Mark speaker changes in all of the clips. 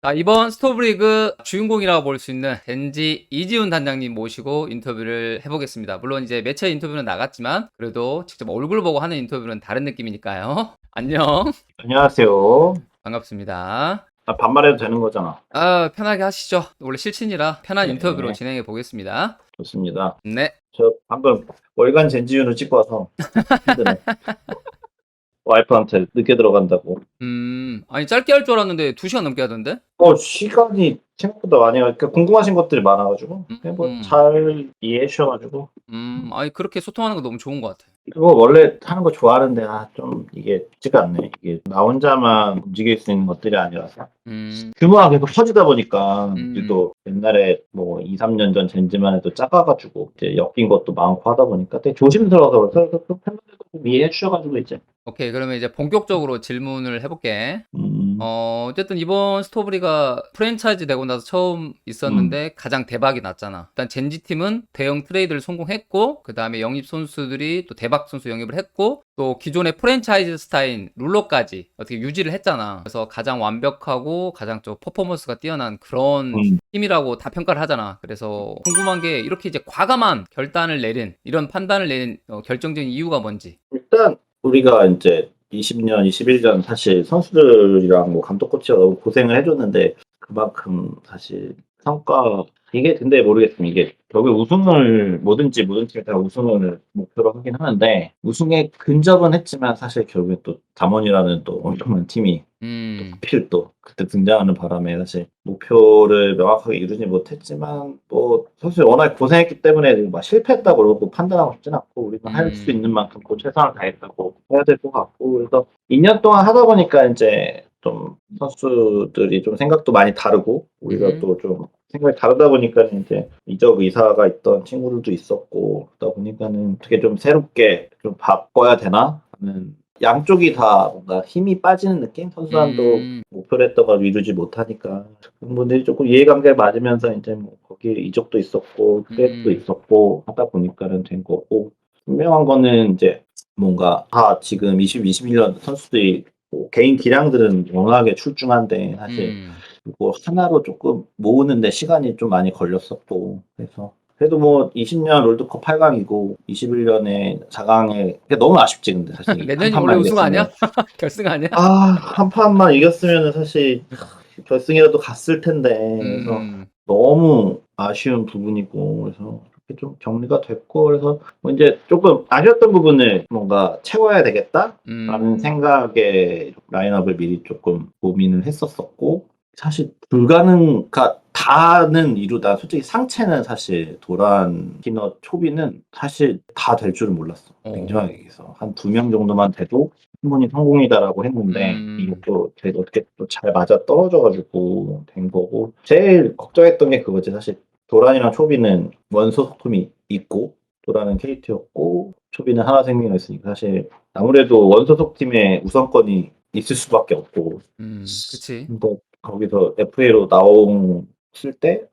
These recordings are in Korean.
Speaker 1: 이번 스토브리그 주인공이라고 볼 수 있는 젠지 이지훈 단장님 모시고 인터뷰를 해보겠습니다. 물론 이제 매체 인터뷰는 나갔지만 그래도 직접 얼굴 보고 하는 인터뷰는 다른 느낌이니까요. 안녕.
Speaker 2: 안녕하세요.
Speaker 1: 반갑습니다.
Speaker 2: 나 반말해도 되는 거잖아.
Speaker 1: 편하게 하시죠. 원래 실친이라 편한 인터뷰로
Speaker 2: 네,
Speaker 1: 진행해 보겠습니다.
Speaker 2: 좋습니다.
Speaker 1: 네.
Speaker 2: 저 방금 월간 젠지윤을 찍고 와서 힘드네. 와이프한테 늦게 들어간다고.
Speaker 1: 아니 짧게 할 줄 알았는데 2시간 넘게 하던데?
Speaker 2: 시간이 생각보다 많이 가니까 궁금하신 것들이 많아가지고 그냥 뭐
Speaker 1: 음,
Speaker 2: 잘 이해해 주셔가지고
Speaker 1: 아니 그렇게 소통하는 거 너무 좋은 것 같아.
Speaker 2: 그거 원래 하는 거 좋아하는데 좀 이게 쉽지가 않네. 이게 나 혼자만 움직일 수 있는 것들이 아니라서
Speaker 1: 음,
Speaker 2: 규모가 계속 커지다 보니까
Speaker 1: 음.
Speaker 2: 우리도 옛날에 뭐 2, 3년 전 젠지만 해도 작아가지고 이제 엮인 것도 많고 하다 보니까 되게 조심스러워서 그래서 그 팬분들도 좀 이해해 주셔가지고 이제
Speaker 1: 오케이, 그러면 이제 본격적으로 질문을 해볼게.
Speaker 2: 음,
Speaker 1: 어쨌든 이번 스토브리가 프랜차이즈 되고 나서 처음
Speaker 2: 음,
Speaker 1: 있었는데 가장 대박이 났잖아. 일단 젠지팀은 대형 트레이드를 성공했고, 그 다음에 영입 선수들이 또 대박 선수 영입을 했고, 또 기존의 프랜차이즈 스타일인 룰러까지 어떻게 유지를 했잖아. 그래서 가장 완벽하고 가장 좀 퍼포먼스가 뛰어난 그런
Speaker 2: 음.
Speaker 1: 팀이라고 다 평가를 하잖아. 그래서 궁금한 게 이렇게 이제 과감한 결단을 내린, 이런 판단을 내린 결정적인 이유가 뭔지.
Speaker 2: 일단 우리가 이제 20년, 21년 사실 선수들이랑 뭐 감독 코치가 너무 고생을 해줬는데 그만큼 사실 성과 이게 근데 모르겠습니다. 이게 결국 우승을 뭐든지 모든 팀이 다 우승을 목표로 하긴 하는데 우승에 근접은 했지만 사실 결국에 또 담원이라는 또 엄청난 팀이 또
Speaker 1: 음,
Speaker 2: 하필 또 그때 등장하는 바람에 사실 목표를 명확하게 이루지 못했지만 뭐 사실 워낙 고생했기 때문에 막 실패했다고 그러고 판단하고 싶진 않고 우리는 할 수
Speaker 1: 음,
Speaker 2: 있는 만큼 또 최선을 다했다고 해야 될 것 같고 그래서 2년 동안 하다 보니까 이제 좀 선수들이 좀 생각도 많이 다르고 우리가
Speaker 1: 음.
Speaker 2: 또 좀 생각이 다르다 보니까 이제 이적 의사가 있던 친구들도 있었고 그러다 보니까는 어떻게 좀 새롭게 좀 바꿔야 되나 하는 양쪽이 다 뭔가 힘이 빠지는 느낌? 선수단도
Speaker 1: 음,
Speaker 2: 목표를 했던 걸 이루지 못하니까 그런 분들이 조금 이해관계 맞으면서 이제 뭐 거기에 이적도 있었고 트레이드도
Speaker 1: 음,
Speaker 2: 있었고 하다 보니까는 된 거고 분명한 거는 이제 뭔가 다 지금 21년 선수들이 뭐 개인 기량들은 워낙에 출중한데 사실
Speaker 1: 음,
Speaker 2: 이거 하나로 조금 모으는데 시간이 좀 많이 걸렸었고 그래서 그래도 뭐 20년 롤드컵 8강이고 21년에 4강에 너무 아쉽지 근데 사실 한
Speaker 1: 내년이 원래
Speaker 2: 판만
Speaker 1: 우승
Speaker 2: 이겼으면
Speaker 1: 아니야? 결승 아니야?
Speaker 2: 한 판만 이겼으면 사실 결승이라도 갔을 텐데 그래서
Speaker 1: 음,
Speaker 2: 너무 아쉬운 부분이고 그래서 이렇게 좀 정리가 됐고 그래서 뭐 이제 조금 아쉬웠던 부분을 뭔가 채워야 되겠다라는
Speaker 1: 음,
Speaker 2: 생각에 라인업을 미리 조금 고민을 했었었고 사실 불가능, 그러니까 다는 이루다. 솔직히 상체는 사실 도란, 피넛, 초비는 사실 다 될 줄은 몰랐어.
Speaker 1: 어,
Speaker 2: 냉정하게 얘기해서 한 2명 정도만 돼도 충분히 성공이다라고 했는데
Speaker 1: 음,
Speaker 2: 이것도 되게 어떻게 또 잘 맞아 떨어져가지고 된 거고 제일 걱정했던 게 그거지 사실 도란이랑 초비는 원소속품이 있고 도란은 KT였고 초비는 하나생명이었으니까 사실 아무래도 원소속 팀의 우선권이 있을 수밖에 없고
Speaker 1: 그치.
Speaker 2: 근데 거기서 FA로 나왔을 때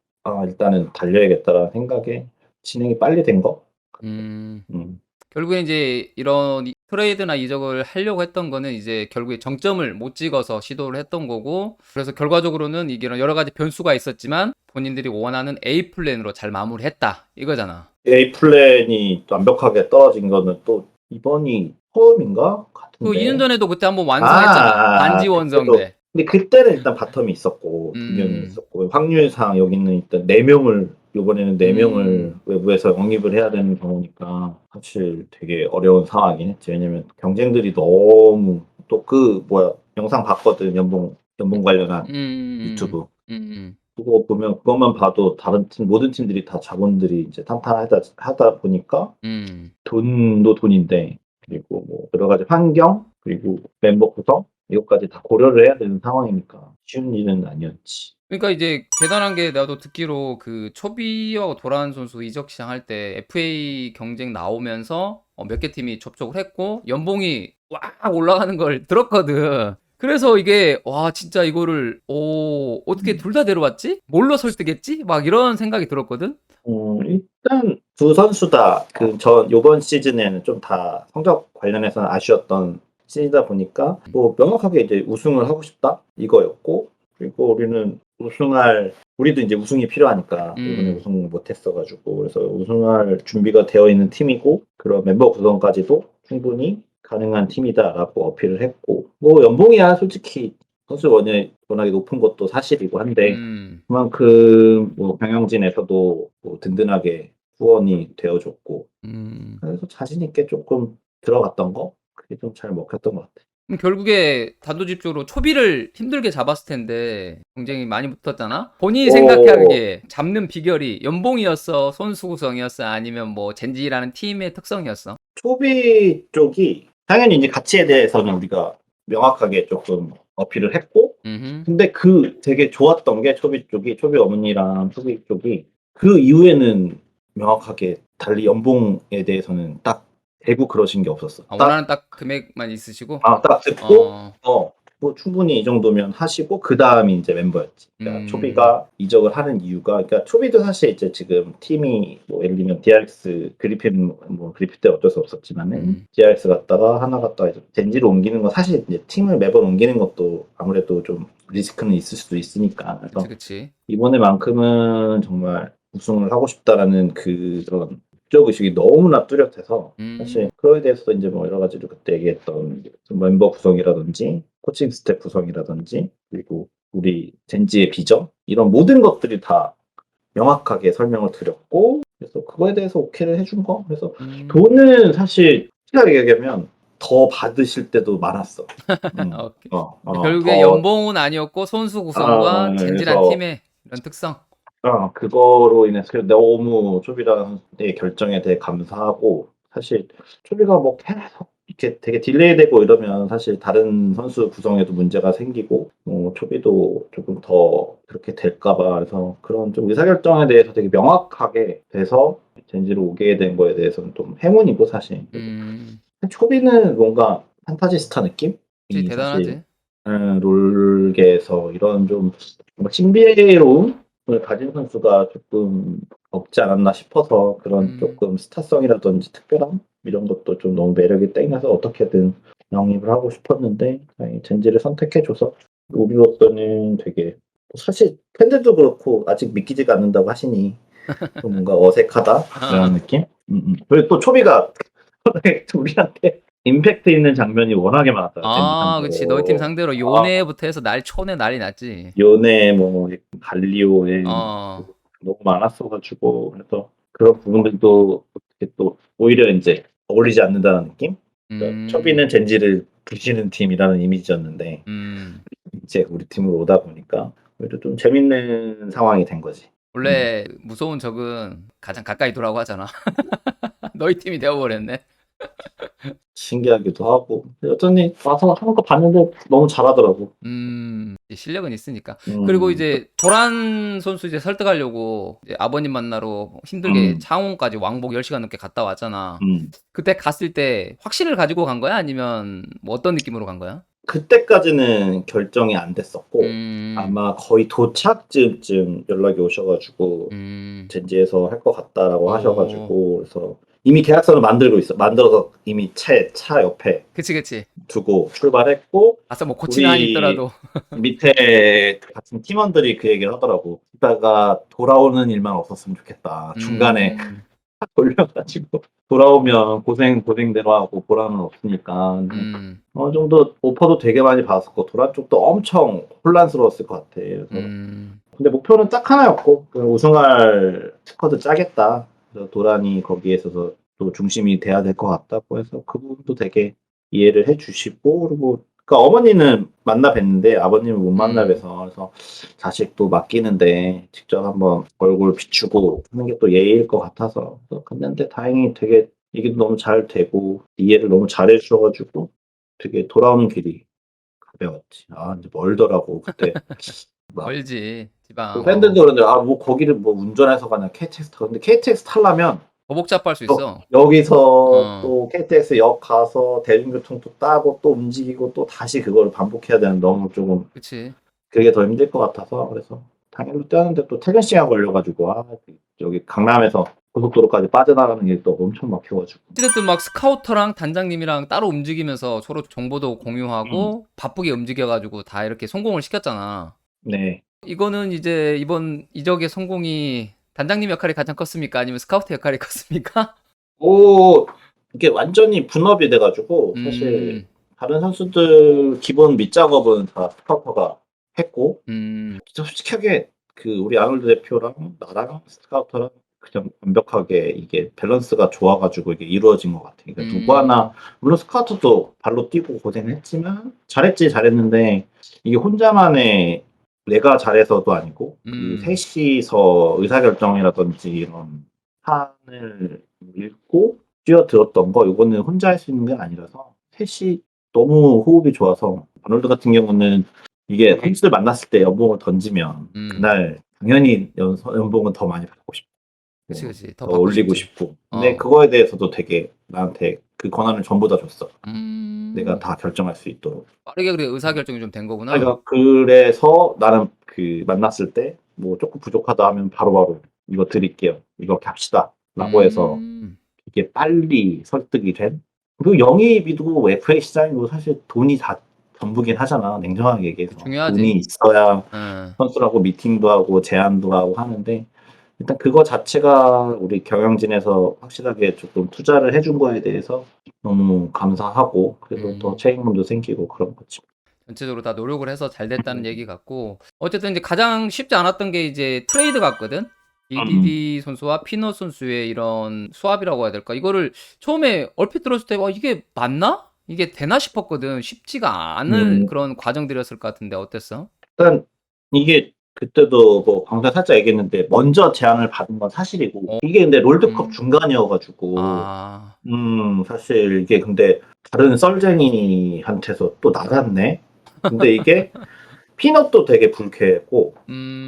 Speaker 2: 일단은 달려야겠다라는 생각에 진행이 빨리 된 거?
Speaker 1: 음,
Speaker 2: 음.
Speaker 1: 결국에 이제 이런 트레이드나 이적을 하려고 했던 거는 이제 결국에 정점을 못 찍어서 시도를 했던 거고, 그래서 결과적으로는 이게 여러 가지 변수가 있었지만 본인들이 원하는 A 플랜으로 잘 마무리했다. 이거잖아.
Speaker 2: A 플랜이 완벽하게 떨어진 거는 또 이번이 처음인가?
Speaker 1: 그 2년
Speaker 2: 같은데.
Speaker 1: 전에도 그때 한번 완성했잖아. 반지
Speaker 2: 그때도.
Speaker 1: 원정대.
Speaker 2: 근데 그때는 일단 바텀이 있었고, 두 명이
Speaker 1: 음,
Speaker 2: 있었고, 확률상 여기는 일단 네 명을, 이번에는 네 명을
Speaker 1: 음,
Speaker 2: 외부에서 영입을 해야 되는 경우니까, 사실 되게 어려운 상황이긴 했지. 왜냐면 경쟁들이 너무, 또 영상 봤거든. 연봉 관련한
Speaker 1: 음,
Speaker 2: 유튜브.
Speaker 1: 음,
Speaker 2: 그거 보면 그것만 봐도 다른 팀 모든 팀들이 다 자본들이 이제 탄탄하다 보니까
Speaker 1: 음.
Speaker 2: 돈도 돈인데 그리고 뭐 여러 가지 환경 그리고 멤버 구성 이것까지 다 고려를 해야 되는 상황이니까 쉬운 일은 아니었지.
Speaker 1: 그러니까 이제 대단한 게 나도 듣기로 그 초비하고 도란 선수 이적 시장할 때 FA 경쟁 나오면서 몇 개 팀이 접촉을 했고 연봉이 꽉 올라가는 걸 들었거든. 그래서 이게 와 진짜 이거를 어떻게
Speaker 2: 음.
Speaker 1: 둘 다 데려왔지? 뭘로 설득했지? 막 이런 생각이 들었거든.
Speaker 2: 일단 두 선수 다 전 요번 시즌에는 좀 다 성적 관련해서는 아쉬웠던 시즌이다 보니까 뭐 명확하게 이제 우승을 하고 싶다 이거였고 그리고 우리도 이제 우승이 필요하니까 이번에 우승 못했어가지고 그래서 우승할 준비가 되어 있는 팀이고 그런 멤버 구성까지도 충분히 가능한 팀이다라고 어필을 했고 뭐 연봉이야 솔직히 선수 워낙에 높은 것도 사실이고 한데 그만큼 뭐 경영진에서도 뭐 든든하게 후원이 되어줬고 그래서 자신 있게 조금 들어갔던 거 그게 좀 잘 먹혔던 것 같아.
Speaker 1: 그럼 결국에 단도직입적으로 초비를 힘들게 잡았을 텐데 경쟁이 많이 붙었잖아? 본인이 생각하기에 잡는 비결이 연봉이었어? 선수 구성이었어? 아니면 뭐 젠지라는 팀의 특성이었어?
Speaker 2: 초비 쪽이 당연히 이제 가치에 대해서는 우리가 명확하게 조금 어필을 했고 근데 그 되게 좋았던 게 초비 어머니랑 초비 쪽이 그 이후에는 명확하게 달리 연봉에 대해서는 딱 대고 그러신 게 없었어.
Speaker 1: 아, 원하는 딱 금액만 있으시고?
Speaker 2: 딱 듣고 뭐 충분히 이 정도면 하시고 그다음이 이제 멤버였지. 그러니까 초비가 이적을 하는 이유가 그러니까 초비도 사실 이제 지금 팀이 뭐 예를 들면 DRX 그리핀 뭐 그리핀 때 어쩔 수 없었지만은 DRX 갔다가 하나 갔다가 이제 젠지로 옮기는 건 사실 이제 팀을 매번 옮기는 것도 아무래도 좀 리스크는 있을 수도 있으니까. 그래서
Speaker 1: 그치.
Speaker 2: 이번에만큼은 정말 우승을 하고 싶다라는 그런 목적 의식이 너무나 뚜렷해서 사실 그거에 대해서 이제 뭐 여러 가지로 그때 얘기했던 멤버 구성이라든지 코칭 스태프 구성이라든지 그리고 우리 젠지의 비전 이런 모든 것들이 다 명확하게 설명을 드렸고 그래서 그거에 대해서 오케이를 해준 거 그래서 돈은 사실 솔직하게 얘기하면 더 받으실 때도 많았어.
Speaker 1: 오케이. 결국에 연봉은 아니었고 선수 구성과 젠지란
Speaker 2: 그래서
Speaker 1: 팀의 이런 특성.
Speaker 2: 그거로 인해서 너무 초비라의 결정에 대해 감사하고 사실 초비가 뭐 계속 이렇게 되게 딜레이되고 이러면 사실 다른 선수 구성에도 문제가 생기고 초비도 조금 더 그렇게 될까 봐 그래서 그런 좀 의사결정에 대해서 되게 명확하게 돼서 젠지로 오게 된 거에 대해서는 좀 행운이고 사실 초비는 뭔가 판타지스타 느낌이 사실
Speaker 1: 대단하지.
Speaker 2: 롤계에서 이런 좀 신비로움을 가진 선수가 조금 없지 않았나 싶어서 그런 조금 스타성이라든지 특별함 이런 것도 좀 너무 매력이 땡겨서 어떻게든 영입을 하고 싶었는데 젠지를 선택해줘서 우리로서는 되게 사실 팬들도 그렇고 아직 믿기지가 않는다고 하시니 좀 뭔가 어색하다 이런 느낌? 그리고 또 초비가 우리한테 임팩트 있는 장면이 워낙에 많았어요. 젠지
Speaker 1: 그치. 너희 팀
Speaker 2: 상대로.
Speaker 1: 상대로 요네부터 해서 초내 난리 났지.
Speaker 2: 요네 뭐 갈리오에
Speaker 1: 어.
Speaker 2: 너무 많았어가지고 그래서 그런 부분들도 어떻게 또 오히려 이제 어울리지 않는다는 느낌? 그러니까 초비는 젠지를 부시는 팀이라는 이미지였는데 이제 우리 팀으로 오다 보니까 오히려 좀 재밌는 상황이 된 거지.
Speaker 1: 원래 무서운 적은 가장 가까이 두라고 하잖아. 너희 팀이 되어버렸네.
Speaker 2: 신기하기도 하고 여전히 와서 하는 거 봤는데 너무 잘하더라고.
Speaker 1: 실력은 있으니까. 그리고 이제 도란 선수 이제 설득하려고 이제 아버님 만나러 힘들게 창원까지 왕복 10시간 넘게 갔다 왔잖아. 그때 갔을 때 확신을 가지고 간 거야? 아니면 뭐 어떤 느낌으로 간 거야?
Speaker 2: 그때까지는 결정이 안 됐었고 아마 거의 도착쯤 연락이 오셔가지고 젠지에서 할 것 같다라고 하셔가지고 그래서 이미 계약서를 만들어서 이미 차 옆에
Speaker 1: 그치.
Speaker 2: 두고 출발했고
Speaker 1: 아싸 뭐 고치는 한이 있더라도.
Speaker 2: 밑에 같은 팀원들이 그 얘기를 하더라고. 이따가 돌아오는 일만 없었으면 좋겠다. 중간에 돌려가지고 돌아오면 고생대로 하고 보람은 없으니까 어느 정도 오퍼도 되게 많이 받았었고 도란 쪽도 엄청 혼란스러웠을 것 같아. 그래서 근데 목표는 딱 하나였고 우승할 스쿼드 짜겠다. 그래서 도란이 거기에 있어서 또 중심이 돼야 될 것 같다고 해서 그 부분도 되게 이해를 해주시고 그리고 그러니까 어머니는 만나 뵀는데 아버님을 못 만나 뵈서 그래서 자식도 맡기는데 직접 한번 얼굴 비추고 하는 게 또 예의일 것 같아서 갔는데 다행히 되게 얘기도 너무 잘 되고 이해를 너무 잘해 주셔가지고 되게 돌아오는 길이 가벼웠지. 이제 멀더라고 그때 막
Speaker 1: 멀지 지방.
Speaker 2: 팬들도 그런데 뭐 거기를 뭐 운전해서 가냐 KTX 타 근데 KTX 타려면
Speaker 1: 더 복잡할 수 있어.
Speaker 2: 여기서 또 KTX 역 가서 대중교통 또 따고 또 움직이고 또 다시 그거를 반복해야 되는 너무 조금
Speaker 1: 그치.
Speaker 2: 그게 더 힘들 것 같아서 그래서 당일로 뛰었는데 또 퇴근 시간 걸려가지고 여기 강남에서 고속도로까지 빠져나가는 게 또 엄청 막혀가지고
Speaker 1: 어쨌든 막 스카우터랑 단장님이랑 따로 움직이면서 서로 정보도 공유하고 바쁘게 움직여가지고 다 이렇게 성공을 시켰잖아.
Speaker 2: 네.
Speaker 1: 이거는 이제 이번 이적의 성공이 단장님 역할이 가장 컸습니까? 아니면 스카우트 역할이 컸습니까?
Speaker 2: 오, 이게 완전히 분업이 돼가지고 사실
Speaker 1: 음,
Speaker 2: 다른 선수들 기본 밑작업은 다 스카우터가 했고 진짜 솔직하게 그 우리 아놀드 대표랑 나랑 스카우터랑 그냥 완벽하게 이게 밸런스가 좋아가지고 이게 이루어진 것 같아. 그러니까 누구 하나 물론 스카우터도 발로 뛰고 고생했지만 잘했지 잘했는데 이게 혼자만의 내가 잘해서도 아니고 그 셋이서 의사결정이라든지 이런 판을 읽고 뛰어들었던 거 이거는 혼자 할 수 있는 게 아니라서 셋이 너무 호흡이 좋아서 아놀드 같은 경우는 이게 선수들 만났을 때 연봉을 던지면 그날 당연히 연봉은 더 많이 받고 싶고
Speaker 1: 그치, 그치. 더
Speaker 2: 더
Speaker 1: 받고
Speaker 2: 올리고
Speaker 1: 싶지.
Speaker 2: 싶고 근데
Speaker 1: 어.
Speaker 2: 그거에 대해서도 되게 나한테 그 권한을 전부 다 줬어. 내가
Speaker 1: 음.
Speaker 2: 다 결정할 수 있도록.
Speaker 1: 빠르게 그래 의사결정이 좀 된 거구나.
Speaker 2: 그러니까 그래서 나는 그 만났을 때 뭐 조금 부족하다 하면 바로바로 이거 드릴게요. 이렇게 합시다. 라고 해서
Speaker 1: 음.
Speaker 2: 이게 빨리 설득이 된. 그리고 영입이도 FA 시장이고 사실 돈이 다 전부긴 하잖아. 냉정하게 얘기해서. 돈이
Speaker 1: 중요하지.
Speaker 2: 있어야
Speaker 1: 응.
Speaker 2: 선수라고 미팅도 하고 제안도 하고 하는데 일단 그거 자체가 우리 경영진에서 확실하게 조금 투자를 해준 거에 대해서 너무 감사하고 그래서 더 책임감도 생기고 그런 거지.
Speaker 1: 전체적으로 다 노력을 해서 잘 됐다는 얘기 같고 어쨌든 이제 가장 쉽지 않았던 게 이제 트레이드 같거든.
Speaker 2: 음,
Speaker 1: BDD 선수와 피넛 선수의 이런 수합이라고 해야 될까? 이거를 처음에 얼핏 들었을 때 이게 맞나? 이게 되나 싶었거든. 쉽지가 않을
Speaker 2: 음,
Speaker 1: 그런 과정들이었을 것 같은데 어땠어?
Speaker 2: 일단 이게 그때도 뭐 방금 살짝 얘기했는데 먼저 제안을 받은 건 사실이고
Speaker 1: 어,
Speaker 2: 이게 근데 롤드컵
Speaker 1: 음.
Speaker 2: 중간이어가지고
Speaker 1: 아,
Speaker 2: 사실 이게 근데 다른 썰쟁이한테서 또 나갔네. 근데 이게 피넛도 되게 불쾌했고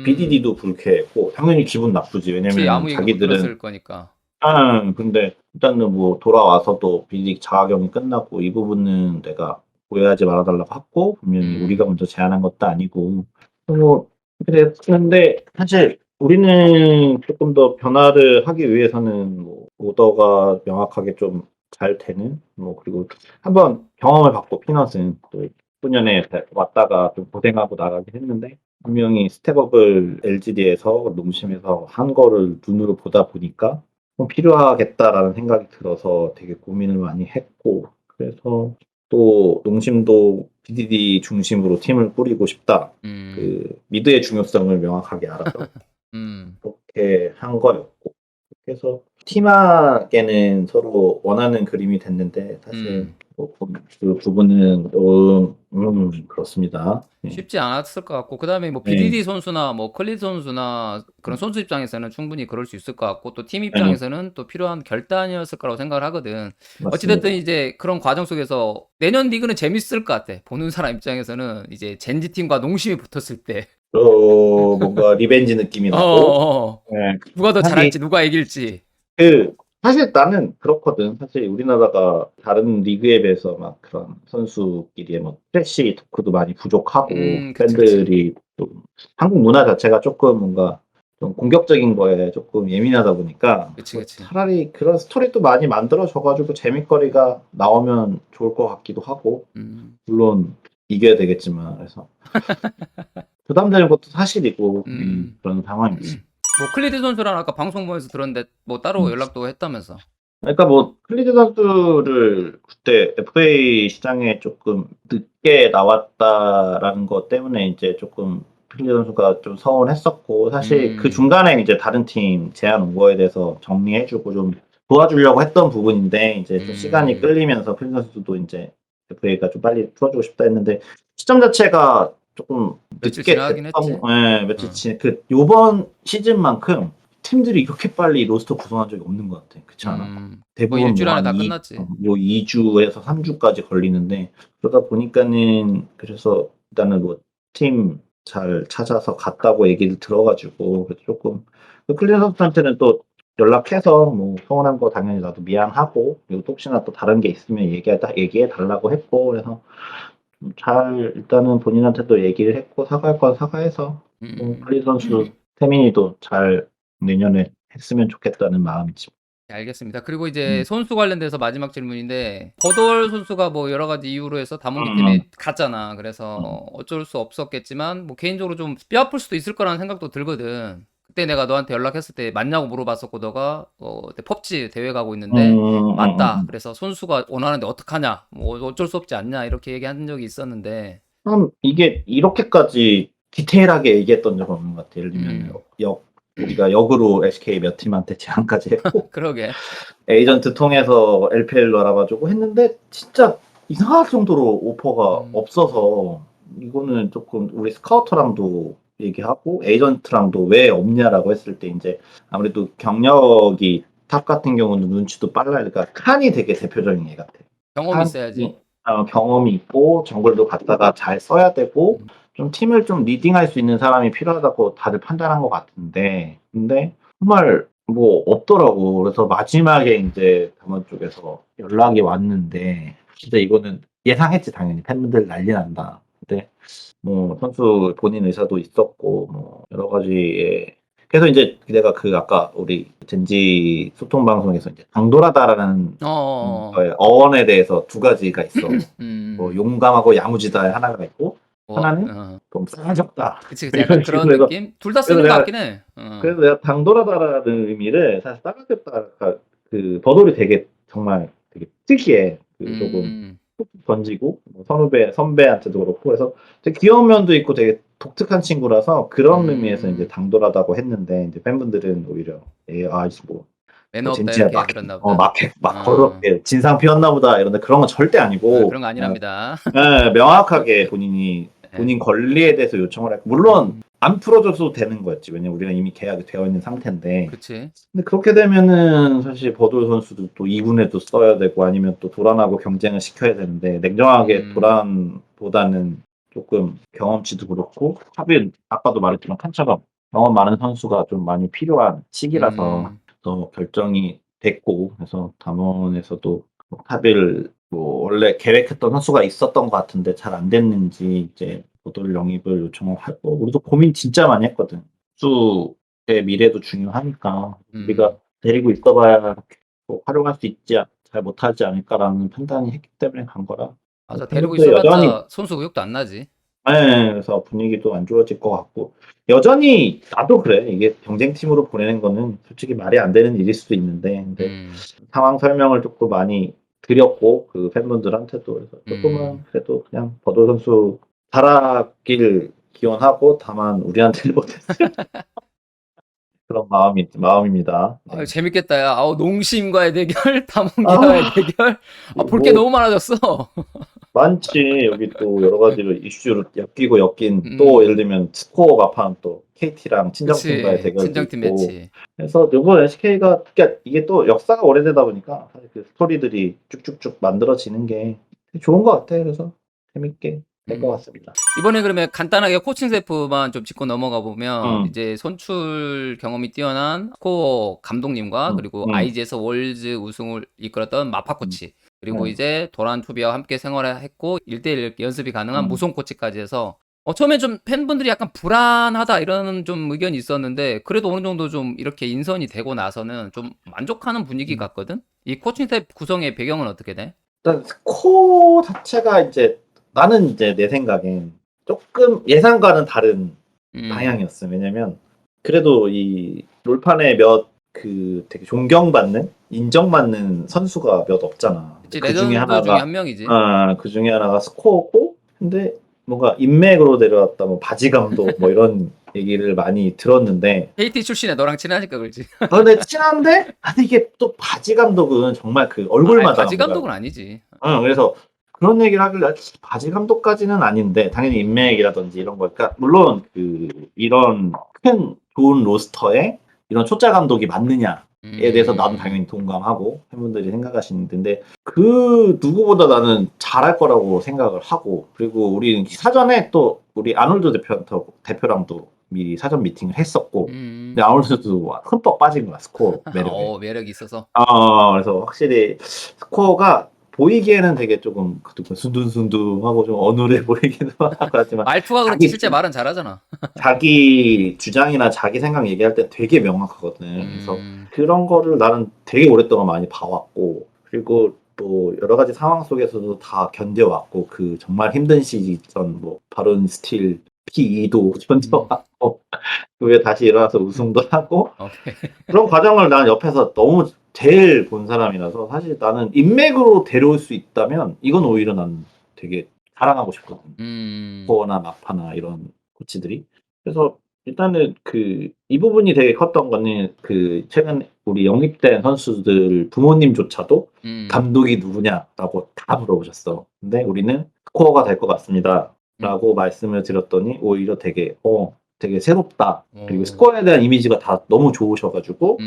Speaker 2: BDD도 불쾌했고 당연히 기분 나쁘지.
Speaker 1: 그치.
Speaker 2: 왜냐면은
Speaker 1: 아무 얘기도 못
Speaker 2: 자기들은
Speaker 1: 들었을 거니까.
Speaker 2: 근데 일단은 뭐 돌아와서도 비직 자가격이 끝났고 이 부분은 내가 오해하지 말아달라고 했고 분명히 우리가
Speaker 1: 음,
Speaker 2: 먼저 제안한 것도 아니고 뭐 그랬는데 사실 우리는 조금 더 변화를 하기 위해서는 뭐 오더가 명확하게 좀 잘 되는 뭐 그리고 한번 경험을 받고 피넛은 또 19년에 왔다가 좀 고생하고 나가긴 했는데 분명히 스텝업을 LGD에서 농심에서 한 거를 눈으로 보다 보니까 필요하겠다라는 생각이 들어서 되게 고민을 많이 했고 그래서 또 농심도 BDD 중심으로 팀을 꾸리고 싶다.
Speaker 1: 음,
Speaker 2: 그 미드의 중요성을 명확하게 알아서
Speaker 1: 음,
Speaker 2: 그렇게 한 거였고 그래서 팀하게는 서로 원하는 그림이 됐는데 사실
Speaker 1: 음.
Speaker 2: 그 부분은 그렇습니다. 네.
Speaker 1: 쉽지 않았을 것 같고 그다음에 뭐
Speaker 2: 네.
Speaker 1: BDD 선수나 뭐 클리 선수나 그런 선수 입장에서는 충분히 그럴 수 있을 것 같고 또 팀
Speaker 2: 네,
Speaker 1: 입장에서는 또 필요한 결단이었을 거라고 생각을 하거든. 어찌됐든
Speaker 2: 맞습니다.
Speaker 1: 이제 그런 과정 속에서 내년 리그는 재밌을 것 같아. 보는 사람 입장에서는 이제 젠지 팀과 농심이 붙었을 때,
Speaker 2: 뭔가 리벤지 느낌이
Speaker 1: 어,
Speaker 2: 나고 네.
Speaker 1: 누가 더
Speaker 2: 하긴
Speaker 1: 잘할지 누가 이길지.
Speaker 2: 그 사실 나는 그렇거든. 사실 우리나라가 다른 리그에 비해서 막 그런 선수끼리의 뭐 트래시 토크도 많이 부족하고
Speaker 1: 그치, 그치,
Speaker 2: 팬들이 좀 한국 문화 자체가 조금 뭔가 좀 공격적인 거에 조금 예민하다 보니까
Speaker 1: 그치,
Speaker 2: 뭐
Speaker 1: 그치.
Speaker 2: 차라리 그런 스토리도 많이 만들어져가지고 재밌거리가 나오면 좋을 것 같기도 하고
Speaker 1: 음,
Speaker 2: 물론 이겨야 되겠지만 그래서 부담되는 것도 사실이고
Speaker 1: 음.
Speaker 2: 그런 상황이지.
Speaker 1: 뭐 클리드 선수랑 아까 방송 보면서 들었는데 뭐 따로
Speaker 2: 음.
Speaker 1: 연락도 했다면서.
Speaker 2: 그러니까 뭐 클리드 선수를 그때 FA 시장에 조금 늦게 나왔다라는 것 때문에 이제 조금 클리드 선수가 좀 서운했었고 사실 그
Speaker 1: 음,
Speaker 2: 중간에 이제 다른 팀 제안 온 거에 대해서 정리해주고 좀 도와주려고 했던 부분인데 이제 좀 시간이
Speaker 1: 음.
Speaker 2: 끌리면서 클리드 선수도 이제 FA가 좀 빨리 풀어주고 싶다 했는데 시점 자체가 조금
Speaker 1: 며칠
Speaker 2: 늦게
Speaker 1: 지나긴
Speaker 2: 됐던
Speaker 1: 했지.
Speaker 2: 며칠
Speaker 1: 어.
Speaker 2: 그 요번 시즌만큼 팀들이 이렇게 빨리 로스터 구성한 적이 없는 것 같아. 그렇지 않아?
Speaker 1: 거의
Speaker 2: 대부분
Speaker 1: 일주일
Speaker 2: 뭐
Speaker 1: 안에
Speaker 2: 한
Speaker 1: 다 끝났지.
Speaker 2: 2주에서 3주까지 걸리는데 그러다 보니까는 그래서 일단은 뭐 팀 잘 찾아서 갔다고 얘기를 들어가지고 그래서 조금 클린 선수한테는 또 연락해서 뭐 서운한 거 당연히 나도 미안하고 그리고 또 혹시나 또 다른 게 있으면 얘기해 달라고 했고 그래서 잘 일단은 본인한테도 얘기를 했고 사과할 건 사과해서 뭐
Speaker 1: 음.
Speaker 2: 클린 선수 태민이도 잘 내년에 했으면 좋겠다는 마음이지.
Speaker 1: 알겠습니다. 그리고 이제 선수 관련돼서 마지막 질문인데 버돌 선수가 뭐 여러 가지 이유로 해서 다mon기 팀에 갔잖아. 그래서 어쩔 수 없었겠지만 뭐 개인적으로 좀 뼈 아플 수도 있을 거라는 생각도 들거든. 그때 내가 너한테 연락했을 때 맞냐고 물어봤었고 너가 그때 펍지 대회 가고 있는데 맞다. 그래서 선수가 원하는데 어떡하냐? 뭐 어쩔 수 없지 않냐? 이렇게 얘기한 적이 있었는데
Speaker 2: 참 이게 이렇게까지 디테일하게 얘기했던 적은 없는 것 같아. 예를 들면 우리가 역으로 SK 몇 팀한테 제안까지 했고
Speaker 1: 그러게.
Speaker 2: 에이전트 통해서 LPL로 알아봐주고 했는데 진짜 이상할 정도로 오퍼가 없어서 이거는 조금 우리 스카우터랑도 얘기하고 에이전트랑도 왜 없냐라고 했을 때 이제 아무래도 경력이 탑 같은 경우는 눈치도 빨라야 그러니까 칸이 되게 대표적인 애 같아.
Speaker 1: 경험이 있어야지.
Speaker 2: 경험이 있고 정글도 갖다가 잘 써야 되고 좀 팀을 좀 리딩할 수 있는 사람이 필요하다고 다들 판단한 것 같은데 근데 정말 뭐 없더라고. 그래서 마지막에 이제 담원 쪽에서 연락이 왔는데 진짜 이거는 예상했지 당연히 팬분들 난리 난다. 근데 뭐 선수 본인 의사도 있었고 뭐 여러 가지의 그래서 이제 내가 그 아까 우리 젠지 소통 방송에서 이제 강도라다라는
Speaker 1: 어.
Speaker 2: 어원에 대해서 두 가지가 있어. 뭐
Speaker 1: 음.
Speaker 2: 용감하고 야무지다의 하나가 있고 하나는
Speaker 1: 어.
Speaker 2: 좀 싸가지없다.
Speaker 1: 그치,
Speaker 2: 이런
Speaker 1: 약간 그런
Speaker 2: 식으로 해서
Speaker 1: 느낌? 둘 다
Speaker 2: 그래서
Speaker 1: 쓰는 것
Speaker 2: 내가
Speaker 1: 같긴 해.
Speaker 2: 그래서 내가 당돌하다라는 의미를 사실 싸가지없다가 그 버돌이 되게 정말 되게 특이해. 그 조금
Speaker 1: 음.
Speaker 2: 툭툭 던지고 뭐 선배한테도 그렇고 그래서 되게 귀여운 면도 있고 되게 독특한 친구라서 그런 의미에서 이제 당돌하다고 했는데 이제 팬분들은 오히려 아이씨
Speaker 1: 매너 없다
Speaker 2: 진짜
Speaker 1: 이렇게 들었나 보다.
Speaker 2: 막 걸럽게 진상 피웠나 보다 이런데 그런 건 절대 아니고
Speaker 1: 그런 거 아니랍니다.
Speaker 2: 명확하게 본인
Speaker 1: 네.
Speaker 2: 권리에 대해서 요청을 했고 물론 안 풀어줘도 되는 거였지. 왜냐면 우리가 이미 계약이 되어 있는 상태인데.
Speaker 1: 그치.
Speaker 2: 근데 그렇게 되면은 사실 버돌 선수도 또 2군에도 써야 되고 아니면 또 도란하고 경쟁을 시켜야 되는데 냉정하게 도란보다는 조금 경험치도 그렇고 하빈 아까도 말했지만 칸처럼 경험 많은 선수가 좀 많이 필요한 시기라서 더 결정이 됐고 그래서 담원에서도 하빌 뭐 원래 계획했던 선수가 있었던 것 같은데 잘 안 됐는지 이제 버돌 영입을 요청을 하고 우리도 고민 진짜 많이 했거든. 수의 미래도 중요하니까 우리가 데리고 있어봐야 뭐 활용할 수 있지 잘 못하지 않을까라는 판단이 했기 때문에 간 거라.
Speaker 1: 맞아. 데리고
Speaker 2: 팬분들 여전히
Speaker 1: 있어봤자 손수 의욕도 안 나지.
Speaker 2: 그래서 분위기도 안 좋아질 것 같고 여전히 나도 그래. 이게 경쟁팀으로 보내는 거는 솔직히 말이 안 되는 일일 수도 있는데 근데 상황 설명을 조금 많이 드렸고 그 팬분들한테도 그래서 조금은 그래도 그냥 버도 선수 잘하길 기원하고 다만 우리한테는 못했어요. 그런 마음입니다. 네.
Speaker 1: 아유, 재밌겠다, 야. 농심과의 대결, 다몽기와의
Speaker 2: 아,
Speaker 1: 대결. 볼 게
Speaker 2: 뭐
Speaker 1: 너무 많아졌어.
Speaker 2: 많지. 여기 또 여러 가지로 이슈로 엮인 또
Speaker 1: 음,
Speaker 2: 예를 들면 스코어 마판 또 KT랑 친정팀과의
Speaker 1: 그치.
Speaker 2: 대결도
Speaker 1: 친정팀
Speaker 2: 있고
Speaker 1: 매치.
Speaker 2: 그래서 이번 SK가 그러니까 이게 또 역사가 오래되다 보니까 사실 그 스토리들이 쭉쭉쭉 만들어지는 게 좋은 것 같아. 그래서 재밌게 될 것 같습니다.
Speaker 1: 이번에 그러면 간단하게 코칭 세프만 좀 짚고 넘어가 보면
Speaker 2: 음,
Speaker 1: 이제 선출 경험이 뛰어난 코어 감독님과
Speaker 2: 음,
Speaker 1: 그리고
Speaker 2: 음,
Speaker 1: IG에서 월즈 우승을 이끌었던 마파
Speaker 2: 음,
Speaker 1: 코치 그리고
Speaker 2: 음,
Speaker 1: 이제 도란 투비와 함께 생활을 했고 1대1 연습이 가능한
Speaker 2: 음.
Speaker 1: 무송 코치까지 해서 처음에 좀 팬분들이 약간 불안하다 이런 좀 의견이 있었는데 그래도 어느 정도 좀 이렇게 인선이 되고 나서는 좀 만족하는 분위기 같거든? 이 코칭 스텝 구성의 배경은 어떻게 돼?
Speaker 2: 일단 스코어 자체가 이제 나는 이제 내 생각엔 조금 예상과는 다른
Speaker 1: 음,
Speaker 2: 방향이었어. 왜냐면 그래도 이 롤판에 몇 그 되게 존경받는 인정받는 선수가 몇 없잖아. 근데
Speaker 1: 그치 레전드 중에 한 명이지.
Speaker 2: 그 중에 하나가 스코어고 근데 뭔가 인맥으로 데려왔다 뭐 바지 감독 뭐 이런 얘기를 많이 들었는데
Speaker 1: KT 출신에 너랑 친하니까 그렇지.
Speaker 2: 근데 친한데 아니 이게 또 바지 감독은 정말 그
Speaker 1: 아,
Speaker 2: 얼굴마다
Speaker 1: 바지
Speaker 2: 뭔가
Speaker 1: 감독은 아니지.
Speaker 2: 그래서 그런 얘기를 하길래 바지 감독까지는 아닌데 당연히 인맥이라든지 이런 거 그러니까 물론 그 이런 큰 좋은 로스터에 이런 초짜 감독이 맞느냐에 대해서 나도
Speaker 1: 음,
Speaker 2: 당연히 동감하고 팬분들이 생각하시는데 그 누구보다 나는 잘할 거라고 생각을 하고 그리고 우리 사전에 또 우리 아놀드 대표랑도 미리 사전 미팅을 했었고 근데 아놀드도 흠뻑 빠진 거야 스코어 매력에
Speaker 1: 매력이 있어서.
Speaker 2: 그래서 확실히 스코어가 보이기에는 되게 조금 순둥순둥하고 좀 어눌해 보이기도 하고 하지만
Speaker 1: 말투가 그렇지 실제 말은 잘하잖아.
Speaker 2: 자기 주장이나 자기 생각 얘기할 때 되게 명확하거든. 그래서
Speaker 1: 음.
Speaker 2: 그런 거를 나는 되게 오랫동안 많이 봐왔고, 그리고 또 여러 가지 상황 속에서도 다 견뎌왔고, 그 정말 힘든 시즌, 뭐, 바론 스틸 P2도 견뎌왔고, 그게 다시 일어나서 우승도 하고,
Speaker 1: 오케이.
Speaker 2: 그런 과정을 난 옆에서 너무 제일 본 사람이라서, 사실 나는 인맥으로 데려올 수 있다면, 이건 오히려 난 되게 자랑하고 싶거든. 코어나 마파나 이런 코치들이. 그래서 일단은 이 부분이 되게 컸던 거는 최근 우리 영입된 선수들 부모님조차도 감독이 누구냐라고 다 물어보셨어. 근데 우리는 코어가 될 것 같습니다라고 말씀을 드렸더니 오히려 되게 새롭다. 그리고 스코어에 대한 이미지가 다 너무 좋으셔가지고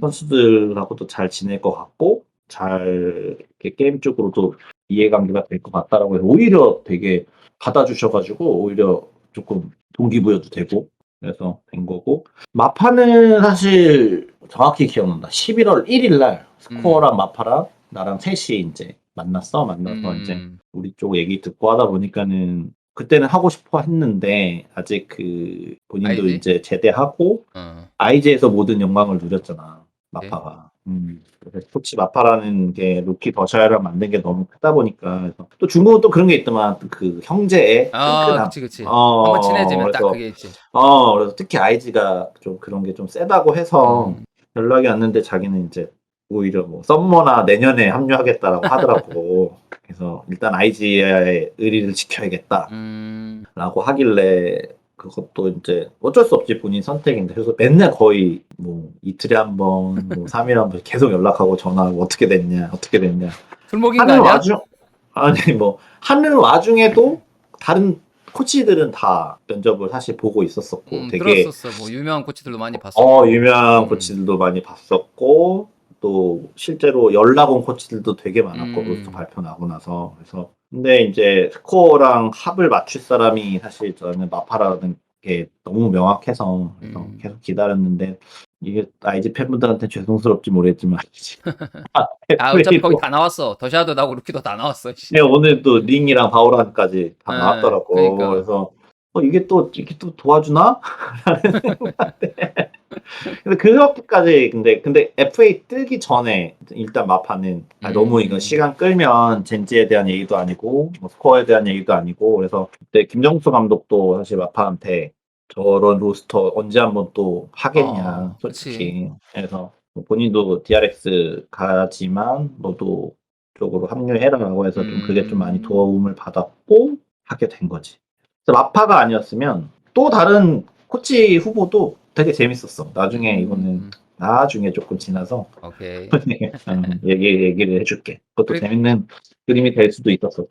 Speaker 2: 선수들하고도 잘 지낼 것 같고 잘 이렇게 게임 쪽으로도 이해관계가 될 것 같다라고 해서 오히려 되게 받아주셔가지고 오히려 조금 동기부여도 되고 그래서 된 거고 마파는 사실 정확히 기억난다. 11월 1일 날 스코어랑 마파랑 나랑 셋이 이제 만나서 이제 우리 쪽 얘기 듣고 하다 보니까는 그때는 하고 싶어 했는데 아직 본인도
Speaker 1: 아이지?
Speaker 2: 이제 제대하고 아이즈에서 모든 영광을 누렸잖아.
Speaker 1: 네.
Speaker 2: 마파가. 그래서 코치 마파라는 게 루키 더샤를 만든 게 너무 크다 보니까 그래서 또 중국은 또 그런 게 있더만 그 형제의
Speaker 1: 아,
Speaker 2: 끈끈함.
Speaker 1: 그치. 한번 친해지면 딱 그게 있지.
Speaker 2: 그래서 특히 아이즈가 좀 그런 게 좀 세다고 해서 연락이 왔는데 자기는 이제 오히려 뭐 썸머나 내년에 합류하겠다라고 하더라고. 그래서 일단 아이즈의 의리를 지켜야겠다. 라고 하길래 그것도 이제 어쩔 수 없지 본인 선택인데 그래서 맨날 거의 뭐 이틀에 한 번, 뭐 3일에 한 번 계속 연락하고 전화하고 어떻게 됐냐
Speaker 1: 술 먹인 거
Speaker 2: 하는
Speaker 1: 아니야?
Speaker 2: 아니 뭐 하는 와중에도 다른 코치들은 다 면접을 사실 보고 있었었고 되게
Speaker 1: 들었었어. 뭐 유명한 코치들도 많이 봤었고.
Speaker 2: 유명한 코치들도 많이 봤었고 또 실제로 연락 온 코치들도 되게 많았고 로스터 발표 나고 나서 그래서 근데 이제 스코어랑 합을 맞출 사람이 사실 저는 마파라는 게 너무 명확해서 그래서 계속 기다렸는데 이게 IG 팬분들한테 죄송스럽지 모르겠지만
Speaker 1: 아, 어차피 거기
Speaker 2: FA도
Speaker 1: 다 나왔어. 더샤도 나오고 루키도 다 나왔어. 씨.
Speaker 2: 오늘 또 링이랑 바우란까지 다 나왔더라고.
Speaker 1: 그러니까.
Speaker 2: 그래서 이게 또 도와주나? 라는 생각인데 근데 그렇게까지 근데 FA 뜨기 전에 일단 마파는 너무 이거 시간 끌면 젠지에 대한 얘기도 아니고 뭐 스코어에 대한 얘기도 아니고 그래서 그때 김정수 감독도 사실 마파한테 저런 로스터 언제 한번 또 하겠냐
Speaker 1: 그치.
Speaker 2: 솔직히 그래서 본인도 DRX 가지만 너도 쪽으로 합류해라라고 해서 좀 그게 좀 많이 도움을 받았고 하게 된 거지. 그래서 마파가 아니었으면 또 다른 코치 후보도 되게 재밌었어. 나중에 조금 지나서
Speaker 1: 오케이.
Speaker 2: 얘기를 해줄게. 그것도
Speaker 1: 그리,
Speaker 2: 재밌는 그림이 될 수도 있었어서.